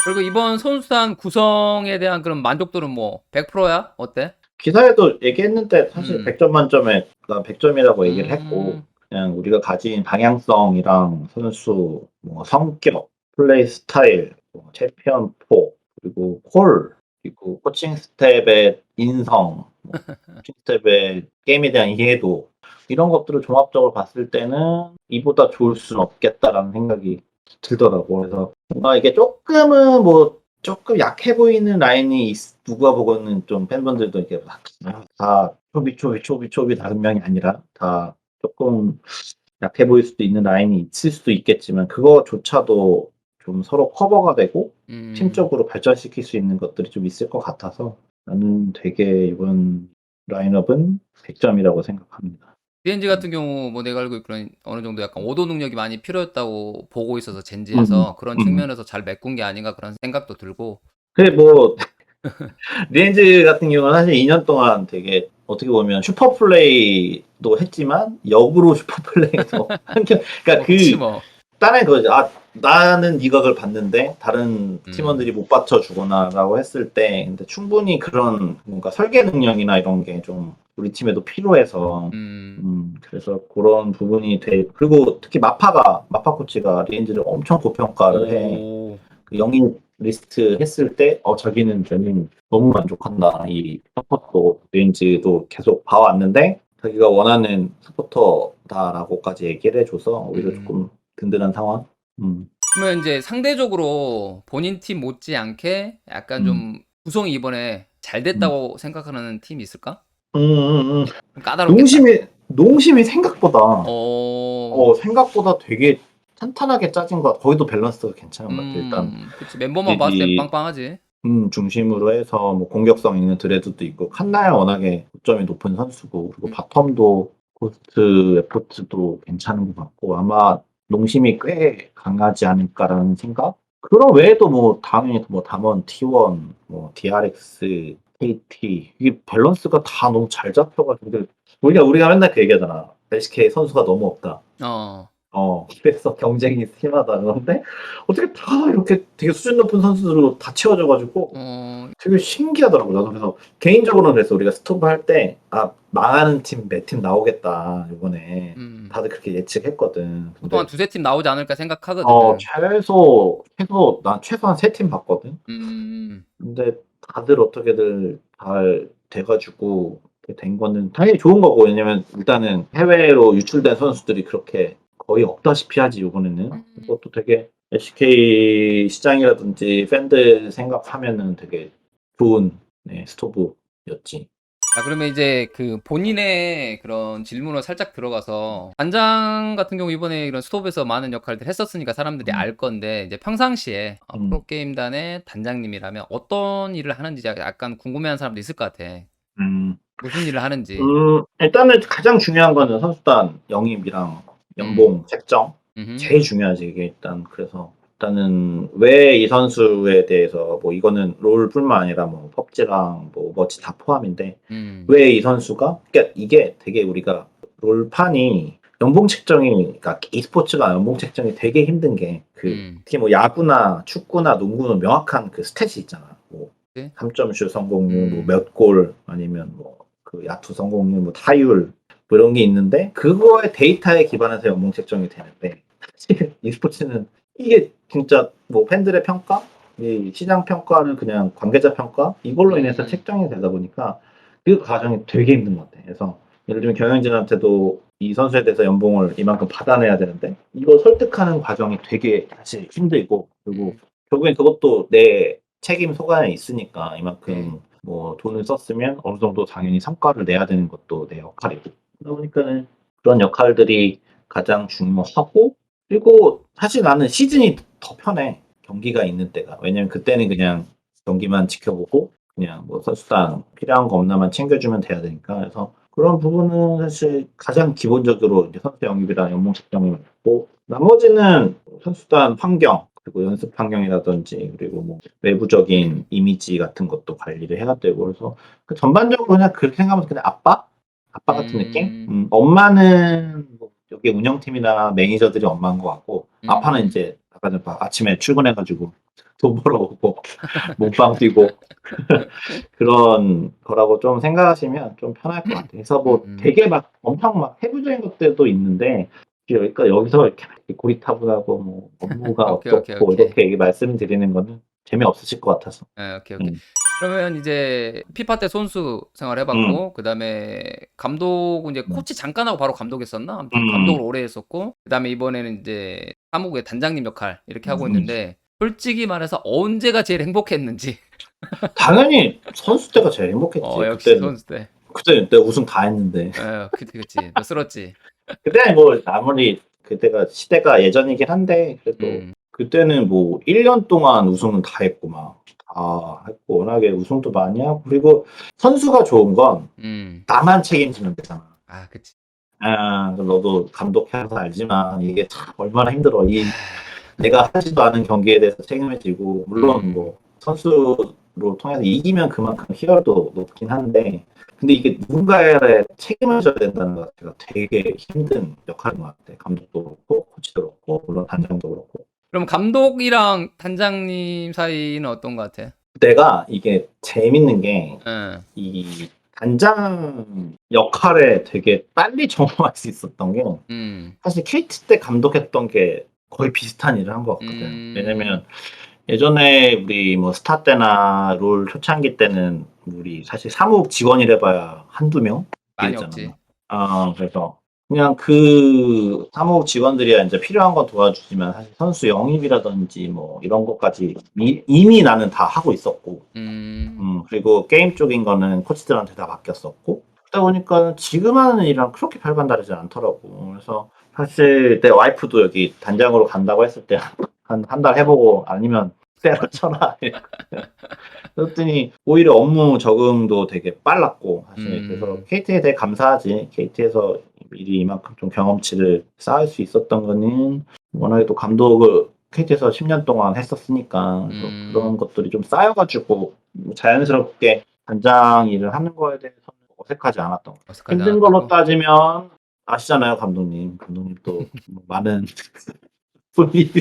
Speaker 1: 그리고 이번 선수단 구성에 대한 그런 만족도는 뭐 100%야? 어때?
Speaker 2: 기사에도 얘기했는데 사실 100점 만점에 난 100점이라고 얘기를 했고
Speaker 1: 음,
Speaker 2: 그냥 우리가 가진 방향성이랑 선수 뭐 성격, 플레이 스타일, 뭐 챔피언 포 그리고 콜 그리고 코칭 스텝의 인성, 뭐 코칭 스텝의 게임에 대한 이해도 이런 것들을 종합적으로 봤을 때는 이보다 좋을 수는 없겠다라는 생각이 들더라고. 그래서 뭔가 이게 조금 약해 보이는 라인이 누가 보고는 좀 팬분들도 이렇게 다 초비 다섯 명이 아니라 다 조금 약해 보일 수도 있는 라인이 있을 수도 있겠지만 그거조차도 좀 서로 커버가 되고 팀적으로 발전시킬 수 있는 것들이 좀 있을 것 같아서 나는 되게 이번 라인업은 100점이라고 생각합니다.
Speaker 1: DNG 같은 경우 뭐 내가 알고 있기로는 어느 정도 약간 오도 능력이 많이 필요했다고 보고 있어서
Speaker 2: 음,
Speaker 1: 젠지에서 그런
Speaker 2: 음.
Speaker 1: 측면에서 잘 메꾼 게 아닌가 그런 생각도 들고.
Speaker 2: 그래 뭐 리엔즈 같은 경우는 사실 2년 동안 되게 어떻게 보면 슈퍼 플레이도 했지만 역으로 슈퍼 플레이도 그러니까
Speaker 1: 뭐 그치 뭐.
Speaker 2: 다른 거죠. 나는 이 각을 봤는데 다른 팀원들이 못 받쳐주거나라고 했을 때 근데 충분히 그런 뭔가 설계 능력이나 이런 게 좀 우리 팀에도 필요해서 그래서 그런 부분이 그리고 특히 마파 코치가 리엔즈를 엄청 고평가를 해.
Speaker 1: 오.
Speaker 2: 그 영입 리스트 했을 때 자기는 너무 만족한다. 이 서포터 레인지도 계속 봐왔는데 자기가 원하는 서포터다라고까지 얘기를 해줘서 오히려 조금 든든한 상황.
Speaker 1: 그러면 이제 상대적으로 본인 팀 못지않게 약간
Speaker 2: 음.
Speaker 1: 좀 구성이 이번에 잘
Speaker 2: 음.
Speaker 1: 됐다고 생각하는 팀이 있을까?
Speaker 2: 음.
Speaker 1: 좀 까다롭겠다.
Speaker 2: 농심이 생각보다
Speaker 1: 어.
Speaker 2: 생각보다 되게 탄탄하게 짜진 것 같아. 거기도 밸런스가 괜찮은 것 같아. 일단
Speaker 1: 그치. 멤버만 봤을 땐
Speaker 2: 이
Speaker 1: 빵빵하지.
Speaker 2: 중심으로 해서 뭐 공격성 있는 드레드도 있고 칸날 워낙에 고점이 높은 선수고 그리고
Speaker 1: 음.
Speaker 2: 바텀도 고스트 에포츠도 괜찮은 것 같고 아마 농심이 꽤 강하지 않을까라는 생각? 그런 외에도 뭐 당연히 뭐 담원, T1, 뭐 DRX, KT 이게 밸런스가 다 너무 잘 잡혀가지고 근데 우리가 맨날 그 얘기하잖아. LCK 선수가 너무 없다.
Speaker 1: 어.
Speaker 2: 그래서 경쟁이 심하다 그런데 어떻게 다 이렇게 되게 수준 높은 선수들로 다 채워져 가지고
Speaker 1: 어.
Speaker 2: 되게 신기하더라고. 나도 그래서 개인적으로는 그랬어. 우리가 스토브 할 때 망하는 팀 몇 팀 나오겠다 이번에
Speaker 1: 음.
Speaker 2: 다들 그렇게 예측했거든.
Speaker 1: 보통 한
Speaker 2: 근데
Speaker 1: 두세 팀 나오지 않을까 생각하거든.
Speaker 2: 난 최소한 세 팀 봤거든.
Speaker 1: 음.
Speaker 2: 근데 다들 어떻게들 잘 돼가지고 이렇게 된 거는 당연히 좋은 거고 왜냐면 일단은 해외로 유출된 선수들이 그렇게 거의 없다시피 하지 이번에는
Speaker 1: 음.
Speaker 2: 그것도 되게 SK 시장이라든지 팬들 생각하면은 되게 좋은 스토브였지.
Speaker 1: 아, 그러면 이제 그 본인의 그런 질문을 살짝 들어가서 단장 같은 경우 이번에 이런 스톱에서 많은 역할들 했었으니까 사람들이
Speaker 2: 음,
Speaker 1: 알 건데 이제 평상시에
Speaker 2: 음,
Speaker 1: 프로게임단의 단장님이라면 어떤 일을 하는지 약간 궁금해하는 사람도 있을 것 같아.
Speaker 2: 음.
Speaker 1: 무슨 일을 하는지.
Speaker 2: 일단은 가장 중요한 거는 선수단 영입이랑
Speaker 1: 음.
Speaker 2: 연봉 책정.
Speaker 1: 음흠.
Speaker 2: 제일 중요하지, 이게 일단. 그래서 일단은 왜 이 선수에 대해서 뭐 이거는 롤뿐만 아니라 뭐 펍지랑 뭐 오버워치 다 포함인데
Speaker 1: 음.
Speaker 2: 왜 이 선수가 그러니까 이게 되게 우리가 롤판이 연봉 책정이 그러니까 e스포츠가 연봉 책정이 되게 힘든 게 그
Speaker 1: 음.
Speaker 2: 특히 뭐 야구나 축구나 농구는 명확한 그 스탯이 있잖아. 뭐
Speaker 1: 그치?
Speaker 2: 3점슛 성공률, 뭐
Speaker 1: 음.
Speaker 2: 몇 골 아니면 뭐 그 야투 성공률, 뭐 타율 뭐 이런 게 있는데 그거의 데이터에 기반해서 연봉 책정이 되는데 사실 e스포츠는 이게 진짜 뭐 팬들의 평가, 이 시장 평가를 그냥 관계자 평가 이걸로 인해서
Speaker 1: 음.
Speaker 2: 책정이 되다 보니까 그 과정이 되게 힘든 것 같아. 그래서 예를 들면 경영진한테도 이 선수에 대해서 연봉을 이만큼 받아내야 되는데 이거 설득하는 과정이 되게 사실 힘들고 그리고
Speaker 1: 음.
Speaker 2: 결국엔 그것도 내 책임 소관에 있으니까
Speaker 1: 네.
Speaker 2: 이만큼 뭐 돈을 썼으면 어느 정도 당연히 성과를 내야 되는 것도 내 역할이고 그러다 보니까는 그런 역할들이 가장 중요하고 그리고 사실 나는 시즌이 더 편해 경기가 있는 때가 왜냐면 그때는 그냥 경기만 지켜보고 그냥 뭐 선수단 필요한 거 없나만 챙겨주면 돼야 되니까 그래서 그런 부분은 사실 가장 기본적으로 이제 선수 영입이랑 연봉 책정이 있고 나머지는 선수단 환경 그리고 연습 환경이라든지 그리고 뭐 외부적인 이미지 같은 것도 관리를 해야 되고 그래서 그 전반적으로 그냥 그렇게 생각하면 그냥 아빠 같은 느낌?
Speaker 1: 음.
Speaker 2: 엄마는 뭐 여기 운영팀이나 매니저들이 엄마인 것 같고 아빠는
Speaker 1: 음.
Speaker 2: 이제 아까 전 아침에 출근해가지고 돈 벌어오고 몸빵 뛰고 그런 거라고 좀 생각하시면 좀 편할 것 같아요. 그래서 뭐
Speaker 1: 음.
Speaker 2: 되게 막 엄청 막 세부적인 것들도 있는데 그러니까 여기서 이렇게 고리타분하고 뭐 업무가
Speaker 1: 오케이, 오케이,
Speaker 2: 어떻고
Speaker 1: 오케이.
Speaker 2: 이렇게 말씀드리는 거는 재미없으실 것 같아서.
Speaker 1: 예, 오케이, 오케이.
Speaker 2: 음,
Speaker 1: 그러면 이제 피파 때 선수
Speaker 2: 음,
Speaker 1: 생활해봤고, 그다음에 감독 이제
Speaker 2: 음,
Speaker 1: 코치 잠깐 하고 바로 감독했었나? 아무튼
Speaker 2: 음,
Speaker 1: 감독을 오래 했었고, 그다음에 이번에는 이제 사무국의 단장님 역할 이렇게 하고
Speaker 2: 음.
Speaker 1: 있는데, 솔직히 말해서 언제가 제일 행복했는지.
Speaker 2: 당연히 선수 때가 제일 행복했지.
Speaker 1: 역시 선수 때.
Speaker 2: 그때는 내가 우승 다 했는데.
Speaker 1: 그치, 그치. 너 쓸었지.
Speaker 2: 그때 뭐 아무리 그때가 시대가 예전이긴 한데 그래도
Speaker 1: 음.
Speaker 2: 그때는 뭐 1년 동안 우승은 다 했고 막 다 했고 워낙에 우승도 많이 하고 그리고 선수가 좋은 건
Speaker 1: 음.
Speaker 2: 나만 책임지면 되잖아.
Speaker 1: 아, 그치.
Speaker 2: 그럼 너도 감독해서 알지만 이게 참 얼마나 힘들어. 이
Speaker 1: 하,
Speaker 2: 내가 하지도 않은 경기에 대해서 책임을 지고 물론
Speaker 1: 음.
Speaker 2: 뭐 선수로 통해서 이기면 그만큼 희열도 높긴 한데 근데 이게 누군가에 책임을 져야 된다는 것 자체가 되게 힘든 역할인 것 같아. 감독도 그렇고 코치도 그렇고 물론 단장도 그렇고
Speaker 1: 그럼 감독이랑 단장님 사이는 어떤 것 같아?
Speaker 2: 내가 이게 재밌는 게
Speaker 1: 응.
Speaker 2: 이 단장 역할에 되게 빨리 적응할 수 있었던 게
Speaker 1: 음.
Speaker 2: 사실 KT 때 감독했던 게 거의 비슷한 일을 한 것 같거든.
Speaker 1: 음.
Speaker 2: 왜냐면 예전에 우리 뭐 스타 때나 롤 초창기 때는 우리 사실 사무국 직원이라 봐야 한두 명
Speaker 1: 많이
Speaker 2: 이랬잖아.
Speaker 1: 없지.
Speaker 2: 그래서 그냥 그 사무 직원들이야 이제 필요한 건 도와주지만 사실 선수 영입이라든지 뭐 이런 것까지 이미 나는 다 하고 있었고, 그리고 게임 쪽인 거는 코치들한테 다 맡겼었고, 그러다 보니까 지금 하는 일이랑 그렇게 별반 다르지 않더라고. 그래서 사실 내 와이프도 여기 단장으로 간다고 했을 때 한 달 해보고 아니면 때려쳐라. 그랬더니 오히려 업무 적응도 되게 빨랐고 사실 그래서 KT에 되게 감사하지. KT에서 미리 이만큼 좀 경험치를 쌓을 수 있었던 거는 워낙에 또 감독을 KT에서 10년 동안 했었으니까 그래서 그런 것들이 좀 쌓여가지고 자연스럽게 단장 일을 하는 거에 대해서는 어색하지 않았던 것 같아요.
Speaker 1: 어색하지
Speaker 2: 힘든 걸로
Speaker 1: 않았다고?
Speaker 2: 따지면 아시잖아요, 감독님. 감독님 또 많은 분이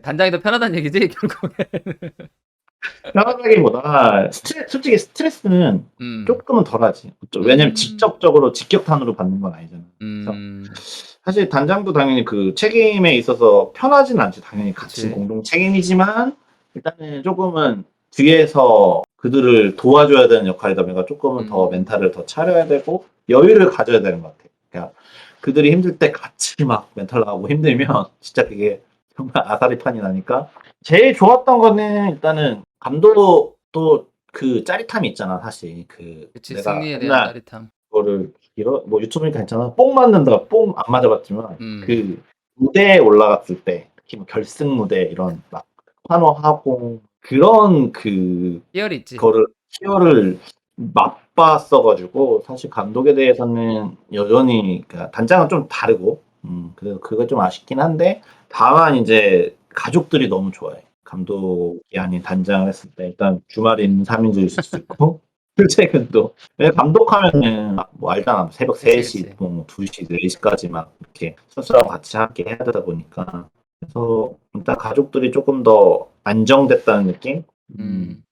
Speaker 1: 단장이 더 편하다는 얘기지 결국에.
Speaker 2: 편하다기보다 솔직히 스트레스는
Speaker 1: 음,
Speaker 2: 조금은 덜하지. 왜냐면
Speaker 1: 음,
Speaker 2: 직접적으로 직격탄으로 받는 건 아니잖아. 그래서
Speaker 1: 음,
Speaker 2: 사실 단장도 당연히 그 책임에 있어서 편하진 않지. 당연히 같은
Speaker 1: 그치.
Speaker 2: 공동 책임이지만 일단은 조금은 뒤에서 그들을 도와줘야 되는 역할이다 보니까 조금은 더
Speaker 1: 음,
Speaker 2: 멘탈을 더 차려야 되고 여유를 가져야 되는 것 같아. 그러니까 그들이 힘들 때 같이 막 멘탈 나가고 힘들면 진짜 그게 정말 아사리판이 나니까 제일 좋았던 거는 일단은 감독도 그 짜릿함이 있잖아, 사실. 그
Speaker 1: 그치.
Speaker 2: 내가
Speaker 1: 승리에 대한
Speaker 2: 맨날
Speaker 1: 짜릿함.
Speaker 2: 그거를 뭐 유튜브니까 괜찮아. 뽕 맞는다, 뽕 안 맞아봤지만
Speaker 1: 음,
Speaker 2: 그 무대에 올라갔을 때 특히 뭐 결승 무대 이런 막 환호하고 그런
Speaker 1: 희열이 있지.
Speaker 2: 거를 티어를 맛봤어가지고 사실 감독에 대해서는 여전히 그러니까 단장은 좀 다르고 그래서 그거 좀 아쉽긴 한데 다만 이제 가족들이 너무 좋아해. 감독이 아닌 단장을 했을 때 일단 주말에 있는 3인조 있을 수 있고 출퇴근도 왜 감독하면은 뭐 알잖아 새벽
Speaker 1: 그치,
Speaker 2: 3시
Speaker 1: 그치.
Speaker 2: 뭐 2시 4시까지 막 이렇게 선수랑 같이 함께 해야 되다 보니까 그래서 일단 가족들이 조금 더 안정됐다는 느낌? 음,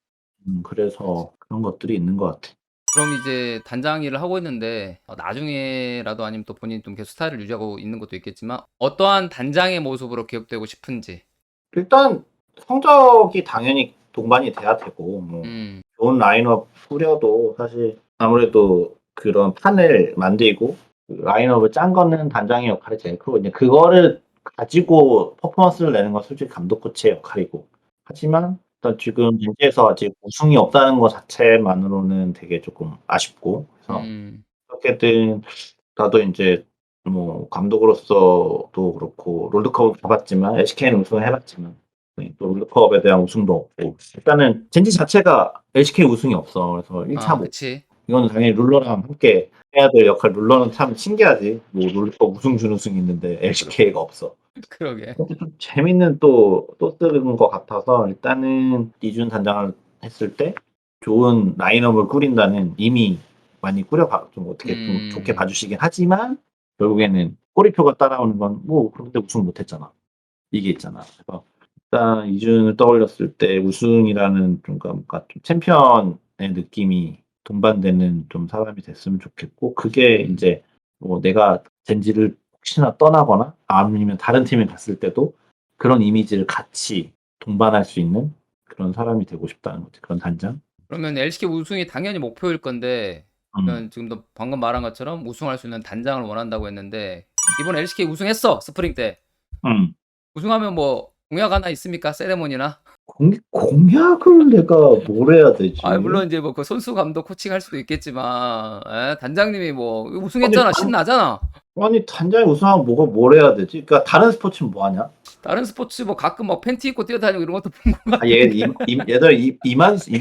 Speaker 1: 음.
Speaker 2: 그래서 그런 것들이 있는 것 같아.
Speaker 1: 그럼 이제 단장 일을 하고 있는데 나중에라도 아니면 또 본인이 좀 계속 스타일을 유지하고 있는 것도 있겠지만 어떠한 단장의 모습으로 기억되고 싶은지.
Speaker 2: 일단 성적이 당연히 동반이 돼야 되고 뭐
Speaker 1: 음,
Speaker 2: 좋은 라인업 꾸려도 사실 아무래도 그런 판을 만들고 그 라인업을 짠 거는 단장의 역할이 제일 크고 이제 그거를 가지고 퍼포먼스를 내는 건 솔직히 감독 코치의 역할이고 하지만 일단 지금 현지에서 아직 우승이 없다는 것 자체만으로는 되게 조금 아쉽고 그래서
Speaker 1: 음,
Speaker 2: 어떻게든 나도 인제 뭐 감독으로서도 그렇고 롤드컵을 가봤지만 LCK는 우승을 해 봤지만 또 롤드컵에 대한 우승도 없고 일단은 젠지 자체가 LCK 우승이 없어. 그래서 1차
Speaker 1: 아,
Speaker 2: 못
Speaker 1: 그치.
Speaker 2: 이거는 당연히 룰러랑 함께 해야 될 역할 룰러는 참 신기하지. 뭐 롤드컵 우승 준우승이 있는데 LCK가 없어.
Speaker 1: 그러게.
Speaker 2: 그것도 좀 재밌는 또 쓰는 것 같아서 일단은 이준 단장을 했을 때 좋은 라인업을 꾸린다는 이미 많이 꾸려봐 좀 어떻게 좀 좋게
Speaker 1: 음,
Speaker 2: 봐주시긴 하지만 결국에는 꼬리표가 따라오는 건 뭐 그런데 우승 못했잖아. 이게 있잖아. 그래서 일단 이준을 떠올렸을 때 우승이라는 좀 뭔가 좀 챔피언의 느낌이 동반되는 좀 사람이 됐으면 좋겠고 그게
Speaker 1: 음.
Speaker 2: 이제 뭐 내가 젠지를 혹시나 떠나거나 아니면 다른 팀에 갔을 때도 그런 이미지를 같이 동반할 수 있는 그런 사람이 되고 싶다는 거지. 그런 단장.
Speaker 1: 그러면 LCK 우승이 당연히 목표일 건데,
Speaker 2: 음.
Speaker 1: 그러면 지금도 방금 말한 것처럼 우승할 수 있는 단장을 원한다고 했는데, 이번 LCK 우승했어, 스프링 때.
Speaker 2: 음.
Speaker 1: 우승하면 뭐 공약 하나 있습니까? 세레모니나?
Speaker 2: 공약을 내가 뭘 해야
Speaker 1: 아,
Speaker 2: 되지?
Speaker 1: 물론 이제 뭐 그 선수 감독 코칭 할 수도 있겠지만, 단장님이 뭐
Speaker 2: 아니,
Speaker 1: 우승했잖아, 신나잖아.
Speaker 2: 아니 단장이 우승하면 뭐가 뭘 해야 되지? 그러니까 다른 스포츠는 뭐 하냐?
Speaker 1: 다른 스포츠 뭐 가끔 막 팬티 입고 뛰어다니고 이런 것도 본 것
Speaker 2: 아, 얘,
Speaker 1: 같은데.
Speaker 2: 얘들 이만수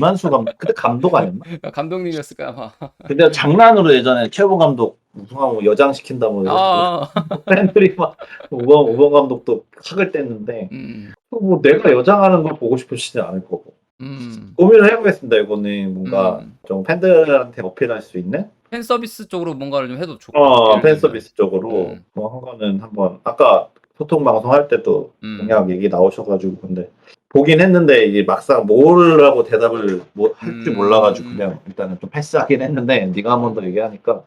Speaker 2: 그때 감독 아니었나?
Speaker 1: 감독님이었을까 아마.
Speaker 2: 근데 장난으로 예전에 최우범 감독 우승하고 여장 시킨다고 해가지고
Speaker 1: 아,
Speaker 2: 팬들이 막 우범 감독도 학을 뗐는데
Speaker 1: 음,
Speaker 2: 뭐 내가 여장하는 걸 보고 싶으시지 않을 거고
Speaker 1: 음,
Speaker 2: 고민을 해보겠습니다. 이거는 뭔가
Speaker 1: 음.
Speaker 2: 좀 팬들한테 어필할 수 있는
Speaker 1: 팬 서비스 쪽으로 뭔가를 좀 해도 좋고, 예를
Speaker 2: 팬
Speaker 1: 들면.
Speaker 2: 서비스 쪽으로
Speaker 1: 음,
Speaker 2: 뭐 한 거는 한번 아까 소통 방송 할 때도
Speaker 1: 음,
Speaker 2: 공약 얘기 나오셔가지고 근데 보긴 했는데 이게 막상 뭘 하고 대답을 뭐 할지 몰라가지고
Speaker 1: 음.
Speaker 2: 그냥 일단은 좀 패스하긴 했는데 네가 한 번 더 얘기하니까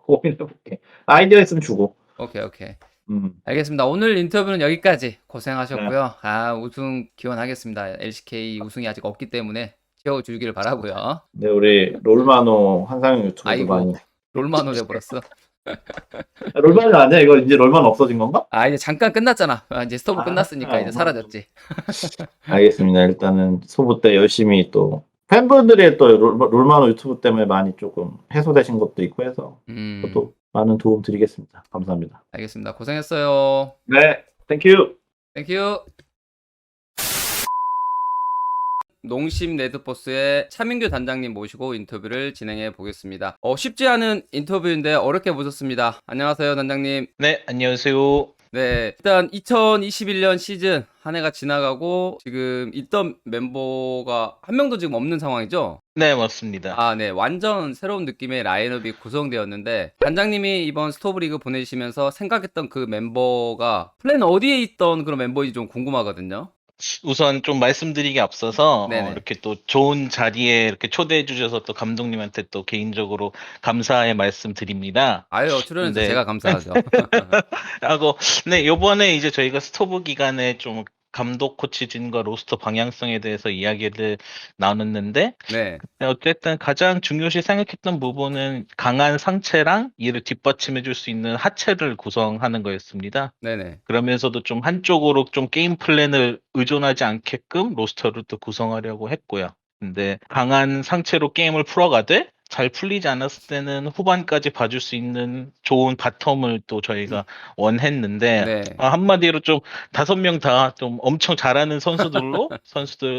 Speaker 2: 고민해볼게. 아이디어 있으면 주고.
Speaker 1: 오케이, 오케이.
Speaker 2: 음,
Speaker 1: 알겠습니다. 오늘 인터뷰는 여기까지.
Speaker 2: 네.
Speaker 1: 고생하셨고요. 우승 기원하겠습니다. LCK 우승이 아직 없기 때문에 채워주길 바라고요.
Speaker 2: 네, 우리 롤마노 한상영 유튜브도 많이
Speaker 1: 아이고, 롤마노 돼버렸어.
Speaker 2: 롤만이 아니야? 이거 이제 롤만 없어진 건가?
Speaker 1: 아, 이제 잠깐 끝났잖아. 아, 이제 스토브 끝났으니까 이제
Speaker 2: 아,
Speaker 1: 사라졌지.
Speaker 2: 알겠습니다. 일단은 소부 때 열심히 또 팬분들의 또 롤마노 유튜브 때문에 많이 조금 해소되신 것도 있고 해서 저도 많은 도움 드리겠습니다. 감사합니다.
Speaker 1: 알겠습니다. 고생했어요.
Speaker 2: 네, 땡큐.
Speaker 1: 땡큐. 농심 레드포스의 차민규 단장님 모시고 인터뷰를 진행해 보겠습니다. 쉽지 않은 인터뷰인데 어렵게 모셨습니다. 안녕하세요, 단장님.
Speaker 3: 네, 안녕하세요.
Speaker 1: 네, 일단 2021년 시즌 한 해가 지나가고 지금 있던 멤버가 한 명도 지금 없는 상황이죠?
Speaker 3: 네, 맞습니다.
Speaker 1: 아, 네. 완전 새로운 느낌의 라인업이 구성되었는데 단장님이 이번 스토브리그 보내시면서 생각했던 그 멤버가 플랜 어디에 있던 그런 멤버인지 좀 궁금하거든요.
Speaker 3: 우선 좀 말씀드리기 앞서서
Speaker 1: 네네.
Speaker 3: 이렇게 또 좋은 자리에 이렇게 초대해 주셔서 또 감독님한테 또 개인적으로 감사의 말씀 드립니다.
Speaker 1: 아유, 출연해서
Speaker 3: 네.
Speaker 1: 제가 감사하죠.
Speaker 3: 하고 네, 요번에 이제 저희가 스토브 기간에 좀 감독 코치진과 로스터 방향성에 대해서 이야기를 나눴는데
Speaker 1: 네.
Speaker 3: 어쨌든 가장 중요시 생각했던 부분은 강한 상체랑 이를 뒷받침해 줄 수 있는 하체를 구성하는 거였습니다.
Speaker 1: 네네.
Speaker 3: 그러면서도 좀 한쪽으로 좀 게임 플랜을 의존하지 않게끔 로스터를 또 구성하려고 했고요. 근데 강한 상체로 게임을 풀어가되 잘 풀리지 않았을 때는 후반까지 봐줄 수 있는 좋은 바텀을 또 저희가 원했는데
Speaker 1: 네.
Speaker 3: 한마디로 좀 5명 다 좀 엄청 잘하는 선수들로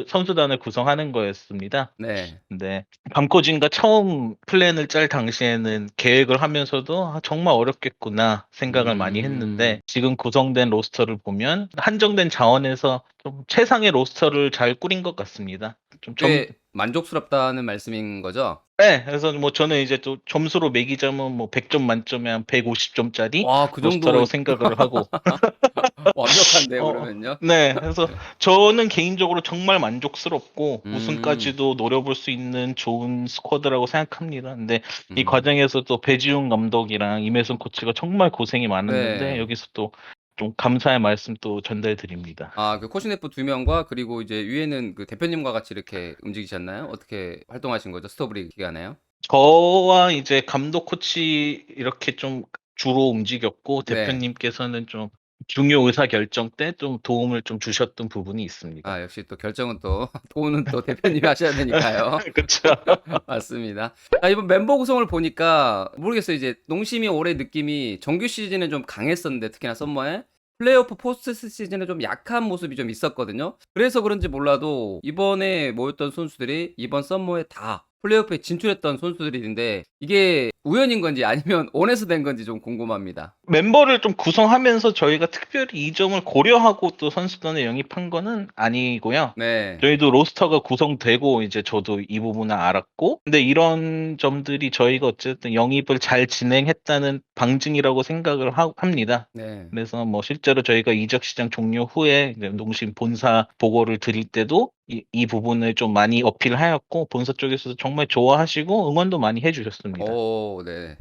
Speaker 3: 선수단을 구성하는 거였습니다.
Speaker 1: 네.
Speaker 3: 근데 밤코진과 처음 플랜을 짤 당시에는 계획을 하면서도 정말 어렵겠구나 생각을 많이 했는데 지금 구성된 로스터를 보면 한정된 자원에서 좀 최상의 로스터를 잘 꾸린 것 같습니다.
Speaker 1: 꽤 만족스럽다는 말씀인 거죠?
Speaker 3: 네, 그래서 뭐 저는 이제 또 점수로 매기자면 뭐 100점 만점에 한 150점짜리
Speaker 1: 와, 그 정도
Speaker 3: 로스터라고 생각을 하고
Speaker 1: 완벽한데요,
Speaker 3: 어,
Speaker 1: 그러면요?
Speaker 3: 네, 그래서 저는 개인적으로 정말 만족스럽고
Speaker 1: 음.
Speaker 3: 우승까지도 노려볼 수 있는 좋은 스쿼드라고 생각합니다. 근데 이
Speaker 1: 음.
Speaker 3: 과정에서 또 배지훈 감독이랑 임혜선 코치가 정말 고생이 많았는데
Speaker 1: 네.
Speaker 3: 여기서 또 좀 감사의 말씀 또 전달 드립니다.
Speaker 1: 아, 그 코시네프 2명과 그리고 이제 위에는 그 대표님과 같이 이렇게 움직이셨나요? 어떻게 활동하신 거죠? 스토브리그 기간에요?
Speaker 3: 저와 이제 감독 코치 이렇게 좀 주로 움직였고
Speaker 1: 네.
Speaker 3: 대표님께서는 좀 중요 의사 결정 때 좀 도움을 좀 주셨던 부분이 있습니다.
Speaker 1: 아, 역시 또 결정은 또 도우는 또 대표님이 하셔야 되니까요.
Speaker 3: 그렇죠.
Speaker 1: 맞습니다. 아, 이번 멤버 구성을 보니까 모르겠어요. 이제 농심이 올해 느낌이 정규 시즌에 좀 강했었는데 특히나 썸머에 플레이오프 포스트 시즌에 좀 약한 모습이 좀 있었거든요. 그래서 그런지 몰라도 이번에 모였던 선수들이 이번 썸머에 다 플레이오프에 진출했던 선수들인데 이게 우연인 건지 아니면 원해서 된 건지 좀 궁금합니다.
Speaker 3: 멤버를 좀 구성하면서 저희가 특별히 이 점을 고려하고 또 선수단에 영입한 거는 아니고요.
Speaker 1: 네.
Speaker 3: 저희도 로스터가 구성되고 이제 저도 이 부분을 알았고 근데 이런 점들이 저희가 어쨌든 영입을 잘 진행했다는 방증이라고 생각을 합니다.
Speaker 1: 네.
Speaker 3: 그래서 뭐 실제로 저희가 이적 시장 종료 후에 이제 농심 본사 보고를 드릴 때도 이 부분을 좀 많이 어필하였고 본사 쪽에서도 정말 좋아하시고 응원도 많이 해주셨습니다.
Speaker 1: 오, 네.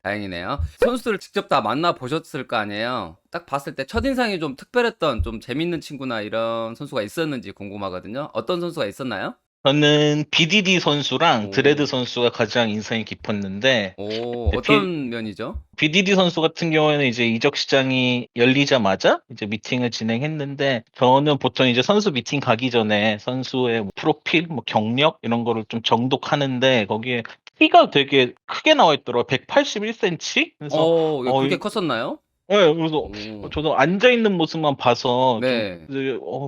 Speaker 1: 다행이네요. 선수들을 직접 다 만나 보셨을 거 아니에요. 딱 봤을 때 첫인상이 좀 특별했던 좀 재밌는 친구나 이런 선수가 있었는지 궁금하거든요. 어떤 선수가 있었나요?
Speaker 3: 저는 BDD 선수랑
Speaker 1: 오.
Speaker 3: 드레드 선수가 가장 인상이 깊었는데
Speaker 1: 오,
Speaker 3: 네,
Speaker 1: 어떤 면이죠?
Speaker 3: BDD 선수 같은 경우에는 이제 이적 시장이 열리자마자 이제 미팅을 진행했는데 저는 보통 이제 선수 미팅 가기 전에 선수의 뭐 프로필, 뭐 경력 이런 거를 좀 정독하는데 거기에 키가 되게 크게 나와 있더라고요. 181cm? 그래서
Speaker 1: 그렇게 컸었나요?
Speaker 3: 네, 그래서
Speaker 1: 오.
Speaker 3: 저도 앉아 있는 모습만 봐서 좀
Speaker 1: 네.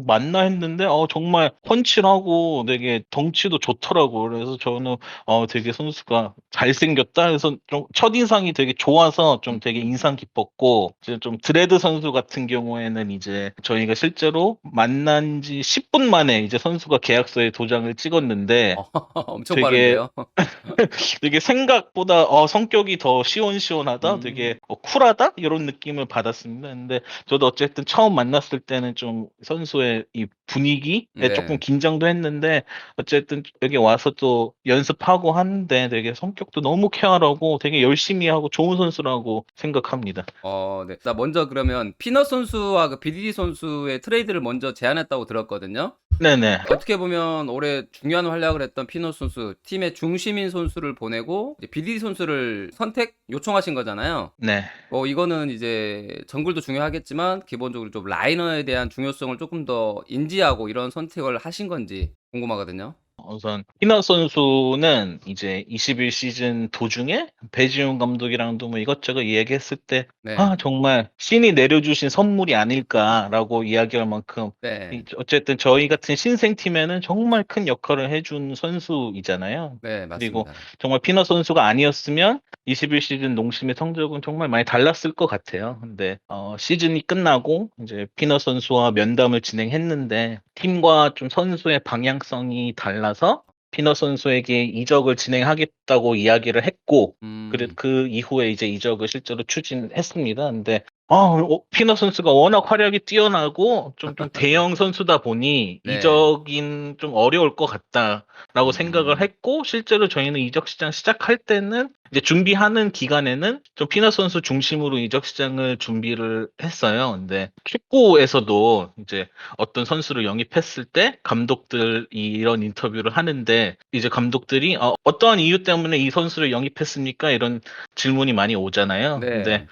Speaker 3: 맞나 했는데 정말 펀치하고 되게 덩치도 좋더라고. 그래서 저는 되게 선수가 잘생겼다. 그래서 좀 첫인상이 되게 좋아서 좀 되게 인상 깊었고 이제 좀 드레드 선수 같은 경우에는 이제 저희가 실제로 만난 지 10분 만에 이제 선수가 계약서에 도장을 찍었는데
Speaker 1: 엄청
Speaker 3: 되게
Speaker 1: 빠른데요?
Speaker 3: 되게 생각보다 성격이 더 시원시원하다, 되게 쿨하다 이런 느낌을 느낌을 받았습니다. 근데 저도 어쨌든 처음 만났을 때는 좀 선수의 이 분위기에
Speaker 1: 네.
Speaker 3: 조금 긴장도 했는데 어쨌든 여기 와서 또 연습하고 하는데 되게 성격도 너무 쾌활하고 되게 열심히 하고 좋은 선수라고 생각합니다.
Speaker 1: 네. 나 먼저 그러면 피넛 선수와 그 BDD 선수의 트레이드를 먼저 제안했다고 들었거든요.
Speaker 3: 네네.
Speaker 1: 어떻게 보면 올해 중요한 활약을 했던 피넛 선수, 팀의 중심인 선수를 보내고 이제 BDD 선수를 선택 요청하신 거잖아요.
Speaker 3: 네.
Speaker 1: 이거는 이제 정글도 중요하겠지만 기본적으로 좀 라이너에 대한 중요성을 조금 더 인지하고 이런 선택을 하신 건지 궁금하거든요.
Speaker 3: 우선 피넛 선수는 이제 21 시즌 도중에 배지훈 감독이랑도 뭐 이것저것 이야기했을 때
Speaker 1: 네.
Speaker 3: 정말 신이 내려주신 선물이 아닐까라고 이야기할 만큼
Speaker 1: 네.
Speaker 3: 어쨌든 저희 같은 신생팀에는 정말 큰 역할을 해준 선수이잖아요.
Speaker 1: 네,
Speaker 3: 그리고
Speaker 1: 맞습니다.
Speaker 3: 정말 피넛 선수가 아니었으면 21 시즌 농심의 성적은 정말 많이 달랐을 것 같아요. 근데 시즌이 끝나고 이제 피넛 선수와 면담을 진행했는데 팀과 좀 선수의 방향성이 달라서 피넛 선수에게 이적을 진행하겠다고 이야기를 했고 그 이후에 이제 이적을 실제로 추진했습니다. 근데 피넛 선수가 워낙 활약이 뛰어나고 좀 대형 선수다 보니
Speaker 1: 네.
Speaker 3: 이적인 좀 어려울 것 같다라고 생각을
Speaker 1: 음.
Speaker 3: 했고 실제로 저희는 이적 시장 시작할 때는 이제 준비하는 기간에는 좀 피넛 선수 중심으로 이적 시장을 준비를 했어요. 근데 축구에서도 이제 어떤 선수를 영입했을 때 감독들이 이런 인터뷰를 하는데 이제 감독들이 어떠한 이유 때문에 이 선수를 영입했습니까? 이런 질문이 많이 오잖아요. 근데
Speaker 1: 네.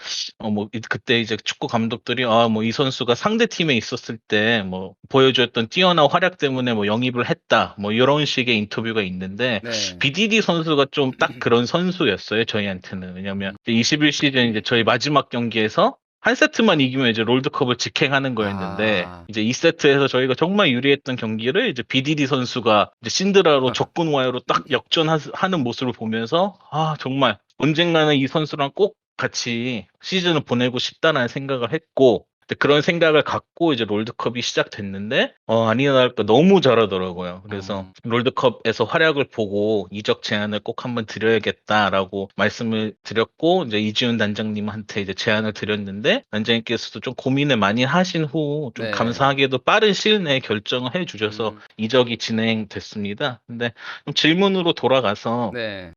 Speaker 3: 그때 이제 축구 감독들이 뭐 이 선수가 상대 팀에 있었을 때 뭐 보여줬던 뛰어난 활약 때문에 뭐 영입을 했다. 뭐 이런 식의 인터뷰가 있는데
Speaker 1: 네.
Speaker 3: BDD 선수가 좀 딱 그런 선수였어요. 저희한테는. 왜냐면 21 시즌 이제 저희 마지막 경기에서 한 세트만 이기면 이제 롤드컵을 직행하는 거였는데
Speaker 1: 아.
Speaker 3: 이제 2세트에서 저희가 정말 유리했던 경기를 이제 BDD 선수가 이제 신드라로 적군 와요로 딱 역전하는 모습을 보면서 정말 언젠가는 이 선수랑 꼭 같이 시즌을 보내고 싶다는 생각을 했고 그런 생각을 갖고 이제 롤드컵이 시작됐는데 아니나 다를까 너무 잘하더라고요. 그래서 롤드컵에서 활약을 보고 이적 제안을 꼭 한번 드려야겠다라고 말씀을 드렸고 이제 이지훈 단장님한테 이제 제안을 드렸는데 단장님께서도 좀 고민을 많이 하신 후 좀
Speaker 1: 네.
Speaker 3: 감사하게도 빠른 시일 내에 결정을 해주셔서
Speaker 1: 음.
Speaker 3: 이적이 진행됐습니다. 근데 좀 질문으로 돌아가서
Speaker 1: 네.